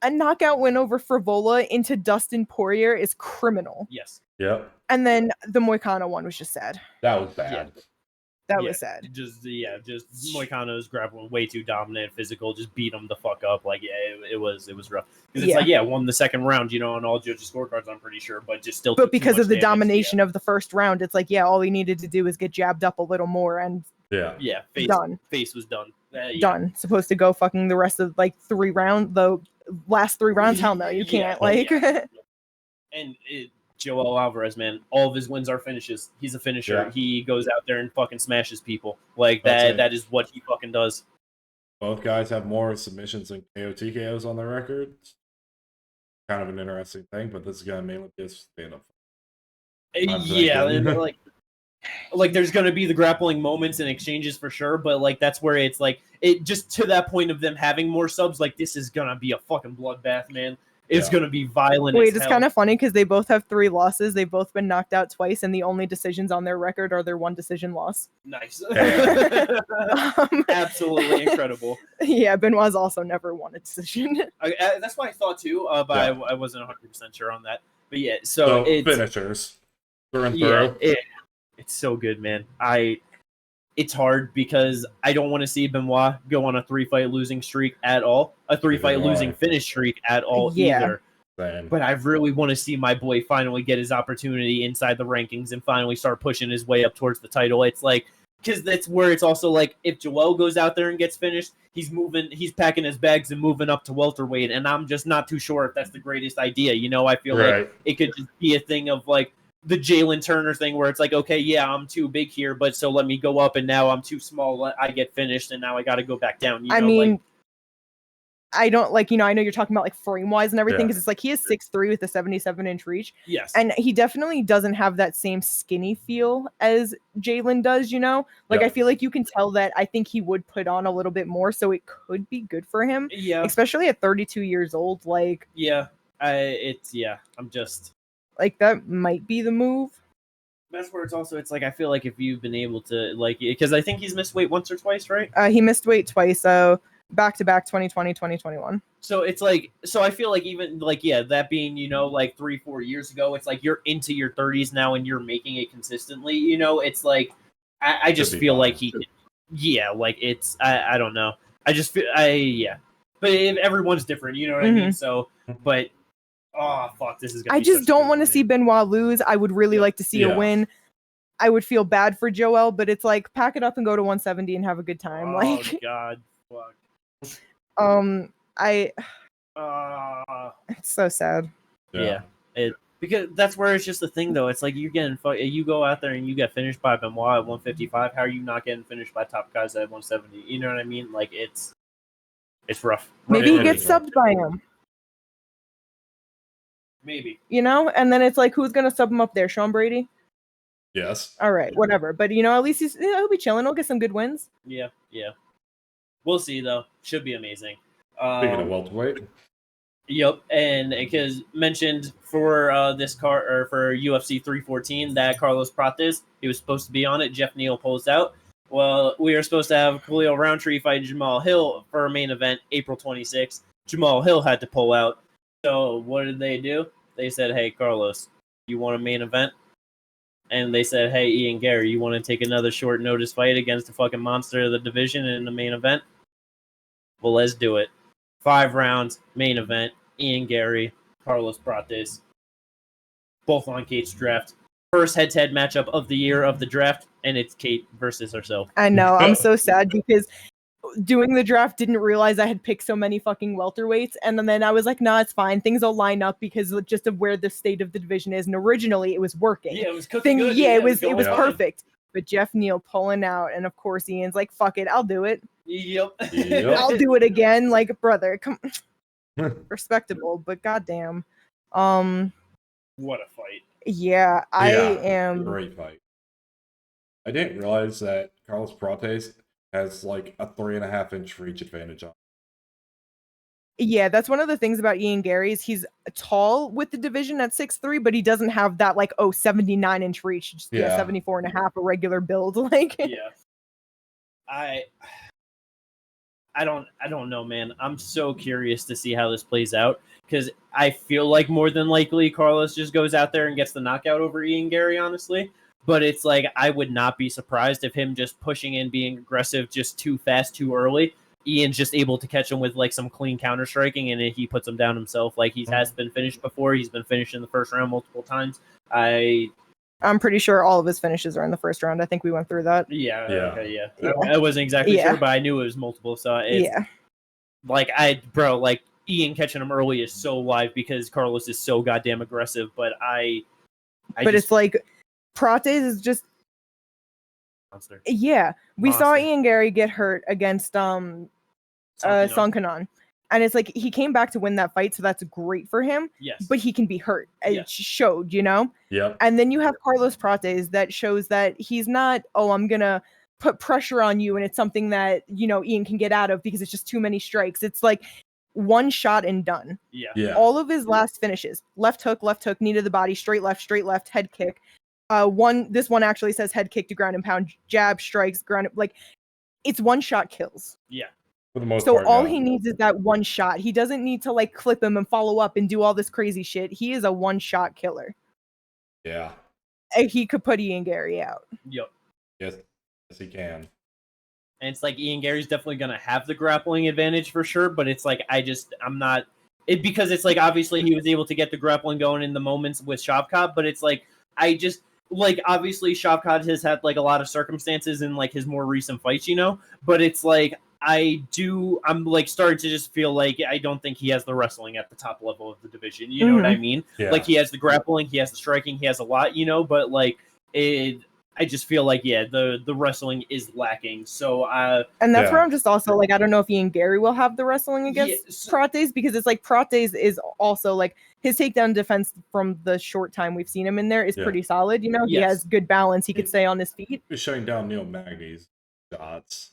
a knockout win over Frivola into Dustin Poirier is criminal. Yes. Yep. And then the Moicano one was just sad. That was bad. That was sad. Just Moicano's grappling way too dominant, physical, just beat him the fuck up. Like, it was rough. Because it's won the second round, on all judges' scorecards, I'm pretty sure, but just still. But because of the domination of the first round, it's like, all he needed to do was get jabbed up a little more and face was done. Done. Supposed to go fucking the rest of like the last 3 rounds. Hell no, you can't. And Joel Alvarez, man, all of his wins are finishes. He's a finisher. He goes out there and fucking smashes people. Like that is what he fucking does. Both guys have more submissions than KO/TKOs on their records. Kind of an interesting thing, but this is gonna mainly be a stand-up. Like there's gonna be the grappling moments and exchanges for sure, but like that's where it's like it just to that point of them having more subs. Like this is gonna be a fucking bloodbath, man. It's gonna be violent. Wait, it's kind of funny because they both have 3 losses. They've both been knocked out twice, and the only decisions on their record are their 1 decision loss. Nice. Absolutely incredible. Yeah, Benoit's also never won a decision. That's what I thought too, but I wasn't 100% sure on that. But so it's finishers through and through. It's so good, man. It's hard because I don't want to see Benoit go on a 3-fight losing streak at all, a 3-fight losing finish streak at all either. Same. But I really want to see my boy finally get his opportunity inside the rankings and finally start pushing his way up towards the title. It's like, because that's where it's also like, if Joel goes out there and gets finished, he's packing his bags and moving up to welterweight, and I'm just not too sure if that's the greatest idea. I feel like it could just be a thing of like, the Jalen Turner thing where it's like, okay, I'm too big here, but so let me go up, and now I'm too small. I get finished, and now I got to go back down. I don't like, I know you're talking about like frame wise and everything because it's like he is 6'3" with a 77-inch reach. Yes. And he definitely doesn't have that same skinny feel as Jalen does, I feel like you can tell that I think he would put on a little bit more, so it could be good for him. Yeah. Especially at 32 years old. Like, I'm just. Like, that might be the move. That's where it's like, I feel like if you've been able to, like, because I think he's missed weight once or twice, right? He missed weight twice, so back-to-back 2020, 2021. So it's like, I feel like even, like, that being, like 3-4 years ago, it's like you're into your 30s now and you're making it consistently, it's like, I just feel like he can, like, it's, I don't know. I just feel, But everyone's different, you know what I mean? So, but... Oh, fuck, this is gonna I just don't want to see Benoit lose. I would really like to see a win. I would feel bad for Joel, but it's like, pack it up and go to 170 and have a good time. Oh, God. Fuck. It's so sad. Yeah. Because that's where it's just the thing, though. It's like you go out there and you get finished by Benoit at 155. How are you not getting finished by top guys at 170? You know what I mean? Like it's rough. Maybe he gets subbed by him. Maybe. You know, and then it's like, who's gonna sub him up there? Sean Brady? Yes. All right, whatever. But at least he'll be chilling. He'll get some good wins. Yeah. We'll see, though. Should be amazing. Speaking of welterweight. Yep, and because mentioned for this car or for UFC 314 that Carlos Prates, he was supposed to be on it. Jeff Neal pulls out. Well, we were supposed to have Khalil Roundtree fight Jamal Hill for a main event April 26th. Jamal Hill had to pull out. So what did they do? They said, "Hey, Carlos, you want a main event?" And they said, "Hey, Ian Gary, you want to take another short notice fight against the fucking monster of the division in the main event?" Well, let's do it. 5 rounds, main event, Ian Gary, Carlos Prates. Both on Kate's draft. First head-to-head matchup of the year of the draft, and it's Kate versus herself. I know. I'm so sad because doing the draft didn't realize I had picked so many fucking welterweights, and then I was like, nah, it's fine. Things will line up because just of where the state of the division is, and originally it was working. Yeah, it was cooking good. Yeah, it was perfect. Fine. But Jeff Neal pulling out, and of course Ian's like, fuck it, I'll do it. Yep. I'll do it again. Like, brother, come respectable, but goddamn. What a fight. Yeah, I am. Great fight. I didn't realize that Carlos Prates has like a 3.5-inch reach advantage on. Yeah, that's one of the things about Ian Gary is he's tall with the division at 6'3", but he doesn't have that 79-inch reach. Just 74.5, a regular build. Yeah. I don't know, man. I'm so curious to see how this plays out because I feel like more than likely Carlos just goes out there and gets the knockout over Ian Gary, honestly. But it's like I would not be surprised if him just pushing in, being aggressive, just too fast, too early. Ian's just able to catch him with some clean counter striking, and he puts him down himself. Like he has been finished before. He's been finished in the first round multiple times. I'm pretty sure all of his finishes are in the first round. I think we went through that. Yeah. I wasn't exactly sure, but I knew it was multiple. So it's, Ian catching him early is so live because Carlos is so goddamn aggressive. But it's like Prates is just monster. Yeah, we saw Ian Gary get hurt against Sankanon. And it's like he came back to win that fight, so that's great for him. Yes. But he can be hurt. It showed, Yeah. And then you have Carlos Prates that shows that he's not, I'm going to put pressure on you and it's something that, Ian can get out of because it's just too many strikes. It's like one shot and done. Yeah. All of his last finishes, left hook, knee to the body, straight left, head kick. This one actually says head kick to ground and pound, jab, strikes, ground. It's one shot kills. Yeah. For the most so part, all he needs is that one shot. He doesn't need to clip him and follow up and do all this crazy shit. He is a one shot killer. Yeah. He could put Ian Gary out. Yep. Yes, he can. And it's like Ian Gary's definitely going to have the grappling advantage for sure, but it's like I'm not because it's like obviously he was able to get the grappling going in the moments with Shavkat, but it's like obviously Shavkat has had a lot of circumstances in his more recent fights, but it's like I'm starting to just feel like I don't think he has the wrestling at the top level of the division. You know what I mean? Yeah. He has the grappling, he has the striking, he has a lot, but I just feel like the wrestling is lacking. So and that's where I'm just also I don't know if Ian Gary will have the wrestling against Prates because it's Prates is also his takedown defense from the short time we've seen him in there is pretty solid. He has good balance. He could stay on his feet. He's shutting down Neil Magny's shots.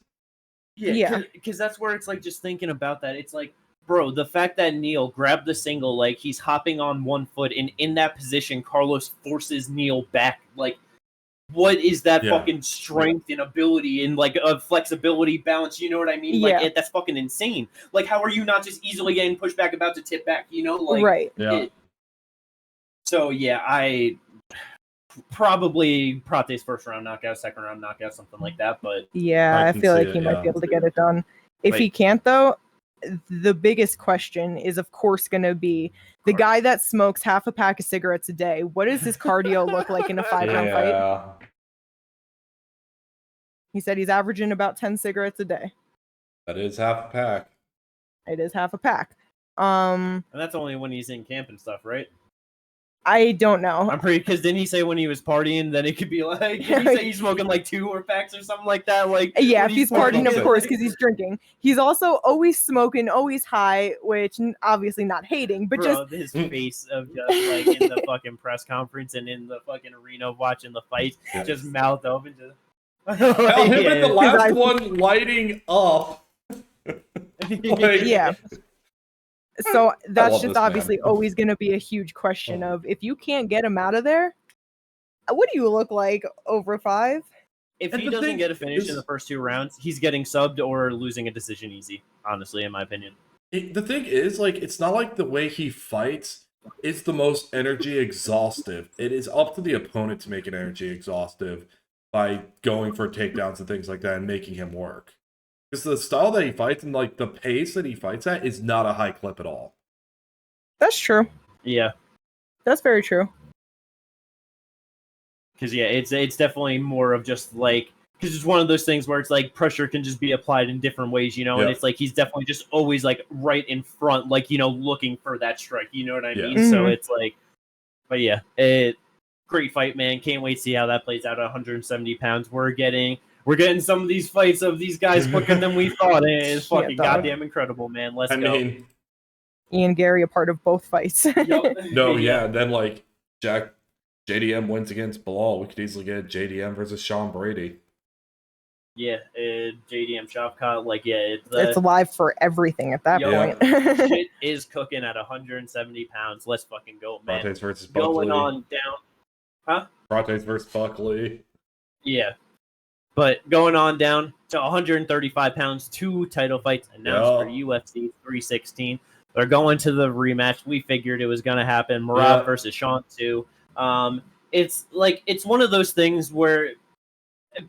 Yeah, because that's where it's just thinking about that. It's bro, the fact that Neil grabbed the single, he's hopping on one foot, and in that position, Carlos forces Neil back. What is that fucking strength and ability and flexibility, balance? You know what I mean? That's fucking insane. How are you not just easily getting pushed back, about to tip back? Right. Yeah. So I probably Prates first round knockout, second round knockout, something like that. But I feel like he might be able to get it done. If he can't, though, the biggest question is, of course, going to be the guy that smokes half a pack of cigarettes a day. What does his cardio look like in a 5-round fight? He said he's averaging about 10 cigarettes a day. That is half a pack. It is half a pack. And that's only when he's in camp and stuff, right? I don't know. I'm pretty, because didn't he say when he was partying, then it could be like, did he say he's smoking like 2 or packs or something like that? Like, Yeah, if he's partying, of smoking. course, because he's drinking. He's also always smoking, always high, which obviously not hating, but bro, his face of just like in the fucking press conference and in the fucking arena watching the fight, just mouth open, just. Hell, him in the last one lighting up. Yeah. So that's love just this obviously man. always going to be a huge question of if you can't get him out of there, what do you look like over 5? If And he the doesn't thing get a finish in is- the first 2 rounds, he's getting subbed or losing a decision easy, honestly, in my opinion. The thing is, like, it's not like the way he fights is the most energy exhaustive. It is up to the opponent to make it energy exhaustive by going for takedowns and things like that and making him work. Because the style that he fights and like the pace that he fights at is not a high clip at all. That's true. Yeah. That's very true. Because, yeah, it's definitely more of just, like, because it's one of those things where it's, like, pressure can just be applied in different ways, you know? And it's, like, he's definitely just always, like, right in front, like, you know, looking for that strike, you know what I mean? So it's, like, but, yeah, great fight, man. Can't wait to see how that plays out at 170 pounds. We're getting some of these fights of these guys quicker than we thought. And it's Yeah, fucking dog. goddamn incredible, man. Let's I go. mean, Ian Gary a part of both fights. no, yeah, and then like JDM wins against Bilal. We could easily get JDM versus Sean Brady. Yeah, JDM Shavkat, like, yeah, It's live for everything at that point. shit is cooking at 170 pounds. Let's fucking go, man. Prates versus Buckley. Going on down. Huh? Prates versus Buckley. Yeah. But going on down to 135 pounds, 2 title fights announced for UFC 316. They're going to the rematch. We figured it was going to happen. Murad versus Sean 2. It's like, it's one of those things where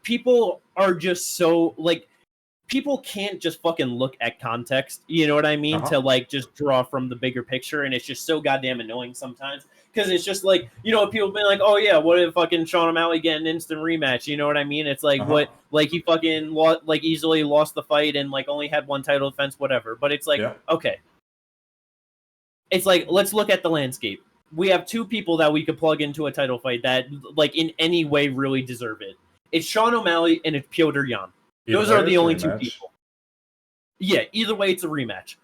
people are just so, like, people can't just fucking look at context, you know what I mean, to, like, just draw from the bigger picture, and it's just so goddamn annoying sometimes, because it's just, like, you know, people be like, oh, yeah, what if fucking Sean O'Malley get an instant rematch, you know what I mean? It's like, what, like, he fucking, like, easily lost the fight and, like, only had 1 title defense, whatever, but it's like, okay. It's like, let's look at the landscape. We have 2 people that we could plug into a title fight that, like, in any way really deserve it. It's Sean O'Malley and it's Petr Yan. Those are the only 2 people. Yeah, either way, it's a rematch.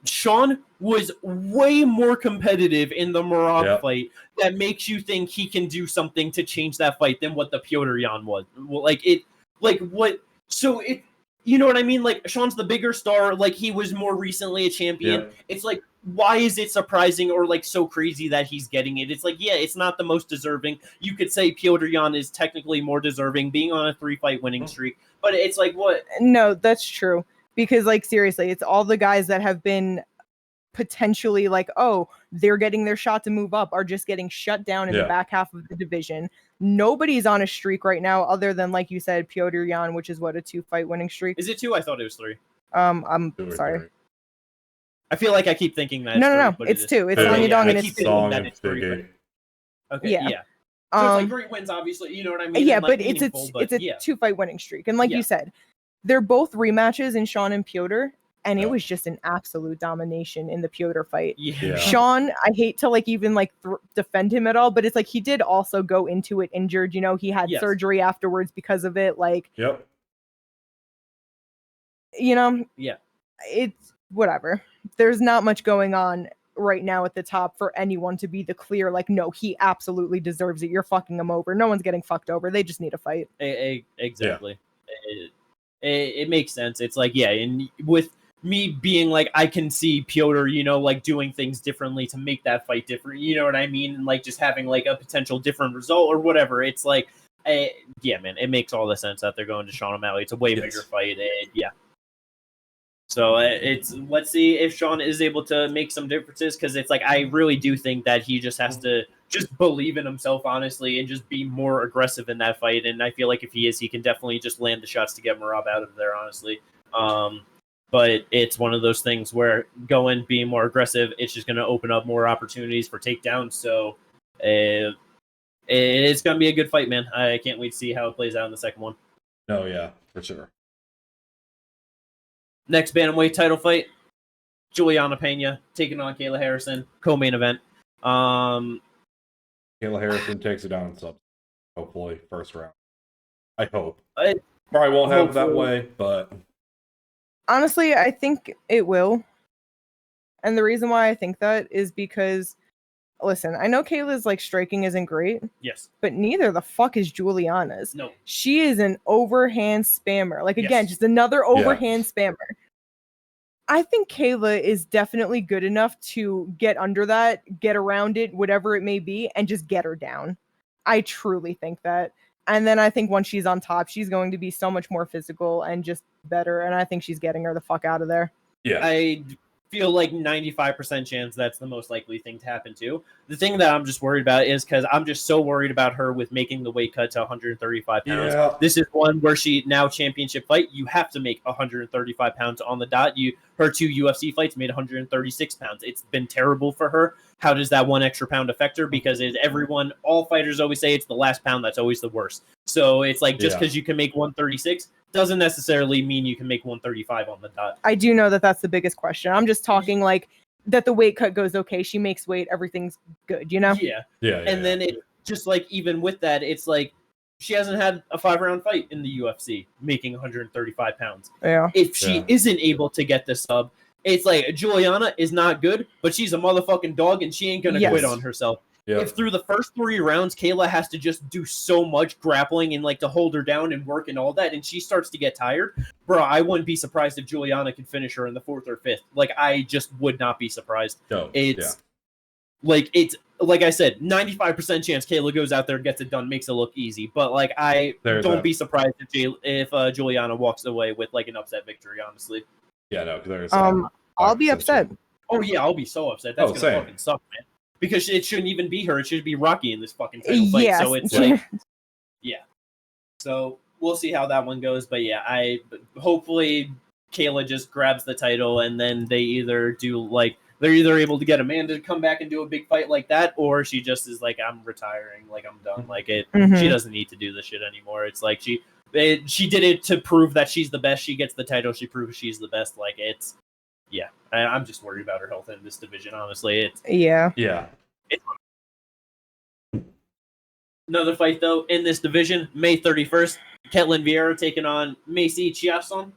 Sean was way more competitive in the Murad fight that makes you think he can do something to change that fight than what the Petr Yan was. So it, you know what I mean? Like, Sean's the bigger star. Like, he was more recently a champion. It's like, why is it surprising or, like, so crazy that he's getting it? It's like, yeah, it's not the most deserving. You could say Petr Yan is technically more deserving, being on a 3-fight winning streak. But it's like, what? No, that's true. Because, like, seriously, it's all the guys that have been potentially like, oh, they're getting their shot to move up, are just getting shut down in the back half of the division. Nobody's on a streak right now other than, like you said, Petr Yan, which is what, a 2-fight winning streak? Is it 2? I thought it was 3. I'm sorry. 3. I feel like I keep thinking that. No, it's 2. It's Long Yadong and it's 2. That it's 3. Okay, yeah. So it's like great wins, obviously. You know what I mean? Yeah, and, like, but it's a 2-fight winning streak, and like you said, they're both rematches in Sean and Petr, and it was just an absolute domination in the Petr fight. Yeah. Sean, I hate to like even like defend him at all, but it's like he did also go into it injured. You know, he had surgery afterwards because of it. Like, you know, it's whatever. There's not much going on right now at the top for anyone to be the clear, like, no, he absolutely deserves it. You're fucking him over. No one's getting fucked over. They just need a fight. Exactly. It makes sense. It's like, and with me being like, I can see Petr, you know, like, doing things differently to make that fight different. You know what I mean? And, like, just having, like, a potential different result or whatever. It's like, man, it makes all the sense that they're going to Sean O'Malley. It's a way bigger fight. So let's see if Sean is able to make some differences, because it's like, I really do think that he just has to just believe in himself, honestly, and just be more aggressive in that fight. And I feel like if he is, he can definitely just land the shots to get Murad out of there, honestly. But it's one of those things where being more aggressive, it's just going to open up more opportunities for takedowns. So it's going to be a good fight, man. I can't wait to see how it plays out in the second one. No, yeah, for sure. Next bantamweight title fight, Juliana Pena taking on Kayla Harrison, co-main event. Kayla Harrison takes it down in subs. Hopefully, first round. I hope. I, Probably won't have it that hopefully. way, but Honestly, I think it will. And the reason why I think that is because, listen, I know Kayla's like striking isn't great, yes. but neither the fuck is Juliana's. No. She is an overhand spammer. Like, again, Yes. just another overhand spammer. I think Kayla is definitely good enough to get under that, get around it, whatever it may be, and just get her down. I truly think that. And then I think once she's on top, she's going to be so much more physical and just better. And I think she's getting her the fuck out of there. yeah. I feel like 95% chance that's the most likely thing to happen too. The thing that I'm just worried about is because I'm just so worried about her with making the weight cut to 135 pounds. Yeah. This is one where she now championship fight. You have to make 135 pounds on the dot. Her 2 UFC fights made 136 pounds. It's been terrible for her. How does that 1 extra pound affect her? Because all fighters always say it's the last pound that's always the worst. So it's like just because you can make 136 doesn't necessarily mean you can make 135 on the dot. I do know that that's the biggest question. I'm just talking like that the weight cut goes okay. She makes weight. Everything's good, you know? Yeah. Yeah. And then it just like even with that, it's like she hasn't had a 5-round fight in the UFC making 135 pounds. Yeah. If she isn't able to get the sub, it's like Juliana is not good, but she's a motherfucking dog and she ain't going to quit on herself. Yep. If through the first 3 rounds, Kayla has to just do so much grappling and like to hold her down and work and all that, and she starts to get tired, bro, I wouldn't be surprised if Juliana could finish her in the 4th or 5th. Like, I just would not be surprised. No. It's like I said, 95% chance Kayla goes out there, gets it done, makes it look easy. But like, don't be surprised if Juliana walks away with like an upset victory. Honestly. Yeah, no. There's I'll be upset. Oh yeah, I'll be so upset. That's gonna fucking suck, man. Because it shouldn't even be her. It should be Rocky in this fucking title fight. Yes. So it's like, yeah. So we'll see how that one goes. But yeah, hopefully Kayla just grabs the title and then they're either able to get Amanda to come back and do a big fight like that, or she just is like, I'm retiring, like I'm done. Like she doesn't need to do this shit anymore. It's like she did it to prove that she's the best. She gets the title. She proves she's the best. Like I'm just worried about her health in this division. Honestly, Yeah. Another fight though in this division, May 31st, Ketlin Vieira taking on Macy Chiasson.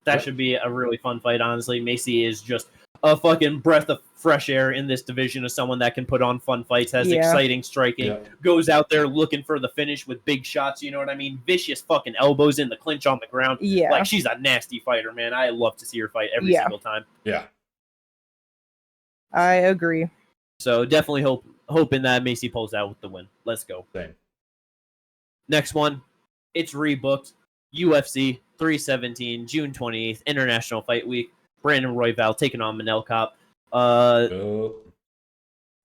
That should be a really fun fight. Honestly, Macy is just a fucking breath of fresh air in this division of someone that can put on fun fights, has exciting striking, goes out there looking for the finish with big shots, you know what I mean? Vicious fucking elbows in the clinch on the ground. Yeah. Like, she's a nasty fighter, man. I love to see her fight every single time. Yeah. I agree. So definitely hoping that Macy pulls out with the win. Let's go. Same. Next one, it's rebooked. UFC 317, June 28th, International Fight Week. Brandon Royval taking on Manel Kopp.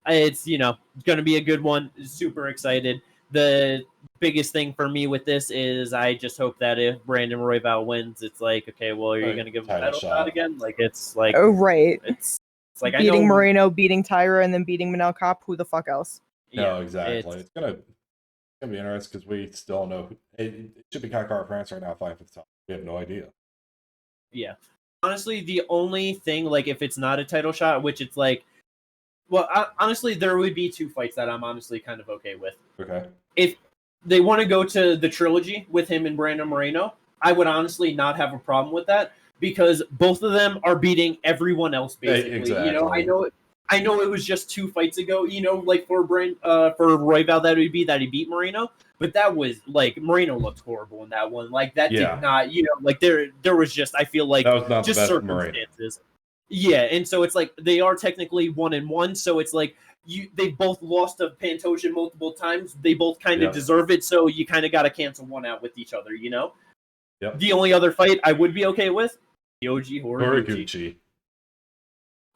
It's, going to be a good one. Super excited. The biggest thing for me with this is I just hope that if Brandon Royval wins, it's like, okay, well, are you going to give him a title shot again? Like, it's like... Oh, right. It's like beating Moreno, beating Tyra, and then beating Manel Kopp. Who the fuck else? No, exactly. It's gonna be interesting because we still know it should be Kakar France right now fighting for the top. We have no idea. Yeah. Honestly, the only thing, like, if it's not a title shot, which it's like, well, honestly, there would be 2 fights that I'm honestly kind of okay with. Okay. If they want to go to the trilogy with him and Brandon Moreno, I would honestly not have a problem with that because both of them are beating everyone else, basically. Exactly. I know it was just 2 fights ago, like for Royval that would be that he beat Moreno, but that was like Moreno looked horrible in that one. Like that did not, like there was just, I feel like that was not just the best circumstances. Yeah, and so it's like they are technically 1-1, so it's like they both lost to Pantoja multiple times. They both kind of deserve it, so you kind of got to cancel one out with each other, Yep. The only other fight I would be okay with, Yoji Horiguchi.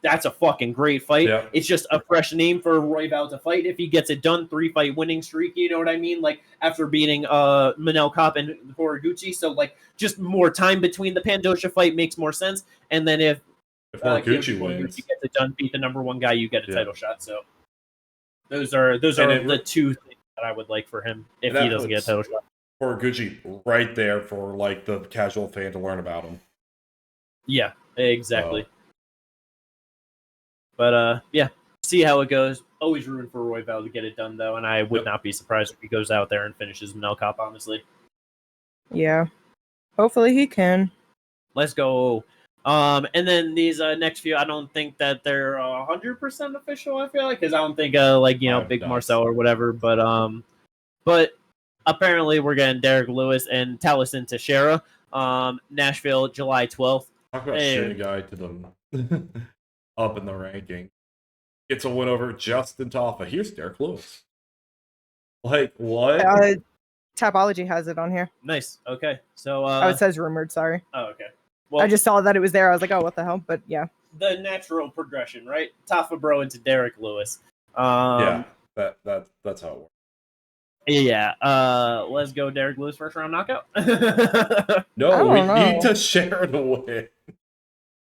That's a fucking great fight. Yep. It's just a fresh name for Royval to fight if he gets it done. 3-fight winning streak, you know what I mean? Like after beating Manel Kopp and Horiguchi, so like just more time between the Pantoja fight makes more sense. And then if Horiguchi wins, gets it done, beat the number 1 guy, you get a title shot. So those are the 2 things that I would like for him if he doesn't get a title shot. Horiguchi right there for like the casual fan to learn about him. Yeah, exactly. But see how it goes. Always rooting for Royval to get it done, though, and I would not be surprised if he goes out there and finishes Manel Cop, honestly. Yeah. Hopefully he can. Let's go. And then these next few, I don't think that they're 100% official, I feel like, because I don't think, Big Marcel or whatever, but apparently we're getting Derek Lewis and Taliesin Teixeira, Nashville, July 12th. Talk about shooting a guy to them up in the ranking. Gets a win over Justin Toffa. Here's Derek Lewis. Like, what? Tapology has it on here. Nice. Okay. So it says rumored, sorry. Oh, okay. Well, I just saw that it was there. I was like, oh, what the hell? But yeah. The natural progression, right? Toffa Bro into Derek Lewis. Yeah, that's how it works. Yeah. Let's go Derek Lewis first round knockout. No, we need to share the win.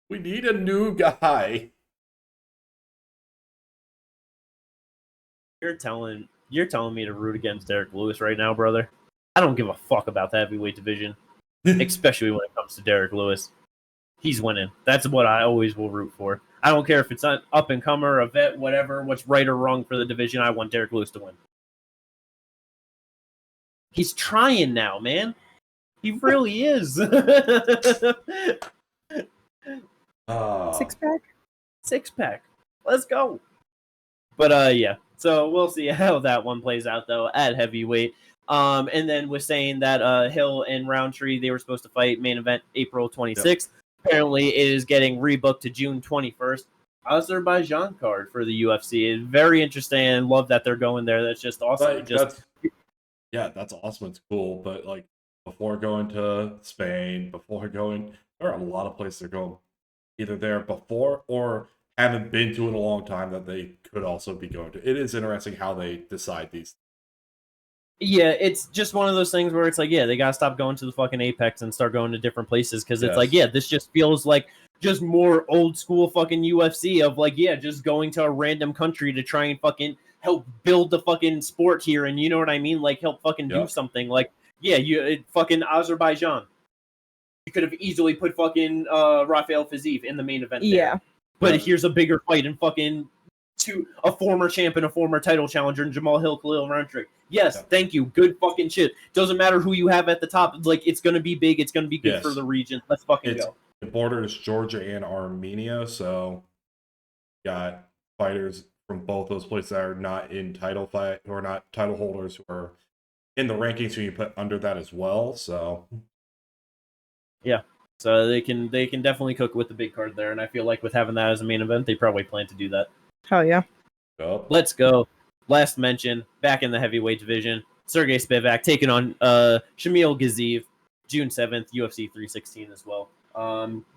We need a new guy. You're telling me to root against Derek Lewis right now, brother. I don't give a fuck about the heavyweight division, especially when it comes to Derek Lewis. He's winning. That's what I always will root for. I don't care if it's an up and comer, a vet, whatever, what's right or wrong for the division. I want Derek Lewis to win. He's trying now, man. He really is. Six pack. Let's go. But yeah. So we'll see how that one plays out, though, at heavyweight. And then was saying that Hill and Roundtree, they were supposed to fight main event April 26th. Yep. Apparently, it is getting rebooked to June 21st. Azerbaijan card for the UFC. It's very interesting, and love that they're going there. That's just awesome. That's awesome. It's cool. But like before going to Spain, there are a lot of places they're going either there before or haven't been to in a long time that they could also be going to. It is interesting how they decide these. Yeah, it's just one of those things where it's like, yeah, they gotta stop going to the fucking Apex and start going to different places because it's like, yeah, this just feels like just more old school fucking UFC of like, yeah, just going to a random country to try and fucking help build the fucking sport here, and you know what I mean, like help fucking do something. Like, yeah, fucking Azerbaijan, you could have easily put fucking Rafael Fiziev in the main event. Yeah. There. But here's a bigger fight and fucking a former champion, a former title challenger, and Jamal Hill, Khalil Roundtree. Yes, thank you. Good fucking shit. Doesn't matter who you have at the top. It's like, it's going to be big. It's going to be good for the region. Let's fucking go. It borders Georgia and Armenia, so got fighters from both those places that are not in title fight or not title holders who are in the rankings who you put under that as well. So yeah. So they can definitely cook with the big card there, and I feel like with having that as a main event, they probably plan to do that. Hell yeah. Let's go. Last mention, back in the heavyweight division, Sergey Spivak taking on Shamil Gaziev, June 7th, UFC 316 as well.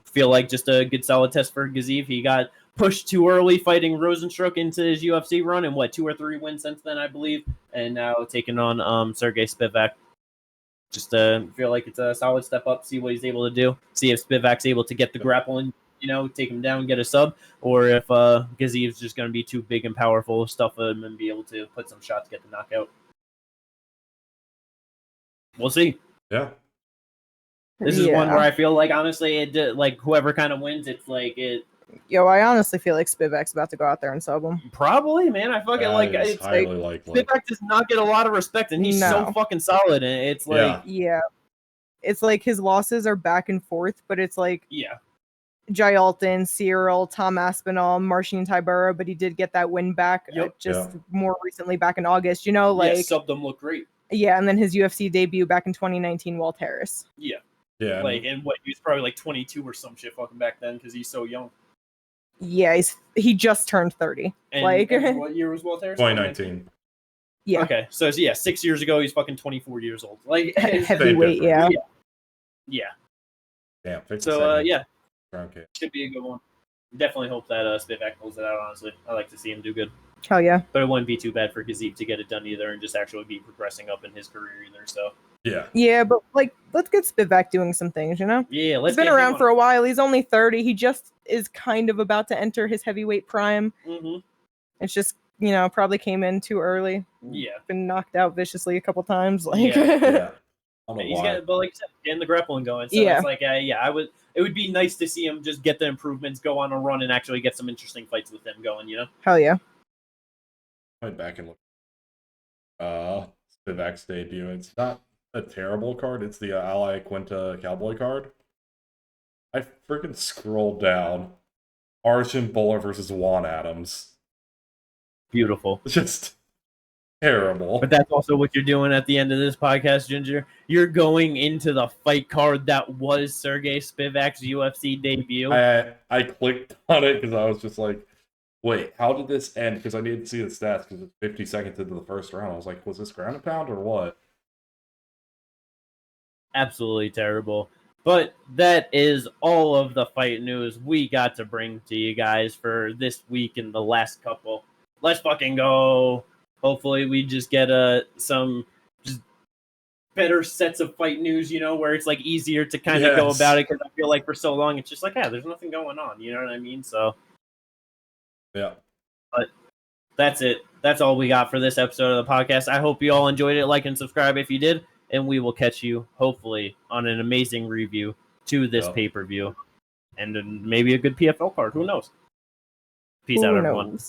Feel like just a good solid test for Gaziev. He got pushed too early fighting Rosenstruck into his UFC run, and 2 or 3 wins since then, I believe, and now taking on Sergey Spivak. Just feel like it's a solid step up, see what he's able to do, see if Spivak's able to get the grappling, take him down, get a sub, or if Gaziev's just going to be too big and powerful, stuff him and be able to put some shots, get the knockout. We'll see. Yeah. This is one where I feel like, honestly, whoever kind of wins, it's like it. Yo, I honestly feel like Spivak's about to go out there and sub him. Probably, man. I fucking it's highly like Spivak does not get a lot of respect, and he's so fucking solid. And it's like, it's like his losses are back and forth, but it's like, Jayalton, Cyril, Tom Aspinall, Marcin Tybura, but he did get that win back more recently back in August. Subbed them look great. Yeah, and then his UFC debut back in 2019, Walt Harris. Yeah. Yeah. He was probably 22 or some shit fucking back then because he's so young. Yeah, he just turned 30. And what year was Walt Harris? 2019. Yeah. Okay, so 6 years ago, he's fucking 24 years old. Heavyweight, yeah. Damn. So should be a good one. Definitely hope that Spivak pulls it out. Honestly, I like to see him do good. Hell yeah. But it wouldn't be too bad for Gaziev to get it done either, and just actually be progressing up in his career either. So. Yeah, but let's get Spivak doing some things, Yeah, he's been around for a while. He's only 30. He just is kind of about to enter his heavyweight prime. Mm-hmm. It's just, probably came in too early. Yeah. Been knocked out viciously a couple times. He's got, but like you said, getting the grappling going. So it's like, it would be nice to see him just get the improvements, go on a run, and actually get some interesting fights with him going, Hell yeah. went back and looked. Spivak's debut. It's not a terrible card. It's the Ally Quinta Cowboy card. I freaking scrolled down. Arjun Bowler versus Juan Adams. Beautiful. Just terrible. But that's also what you're doing at the end of this podcast, Ginger. You're going into the fight card that was Sergey Spivak's UFC debut. I clicked on it because I was just like, wait, how did this end? Because I needed to see the stats because it's 50 seconds into the first round. I was like, was this ground and pound or what? Absolutely terrible. But that is all of the fight news we got to bring to you guys for this week and the last couple. Let's fucking go. Hopefully we just get some just better sets of fight news, where it's like easier to kind of go about it, because I feel like for so long it's just like, there's nothing going on, you know what I mean? So yeah. But that's it. That's all we got for this episode of the podcast. I hope you all enjoyed it. Like and subscribe if you did. And we will catch you, hopefully, on an amazing review to this pay-per-view. And maybe a good PFL card. Who knows? Peace out, everyone.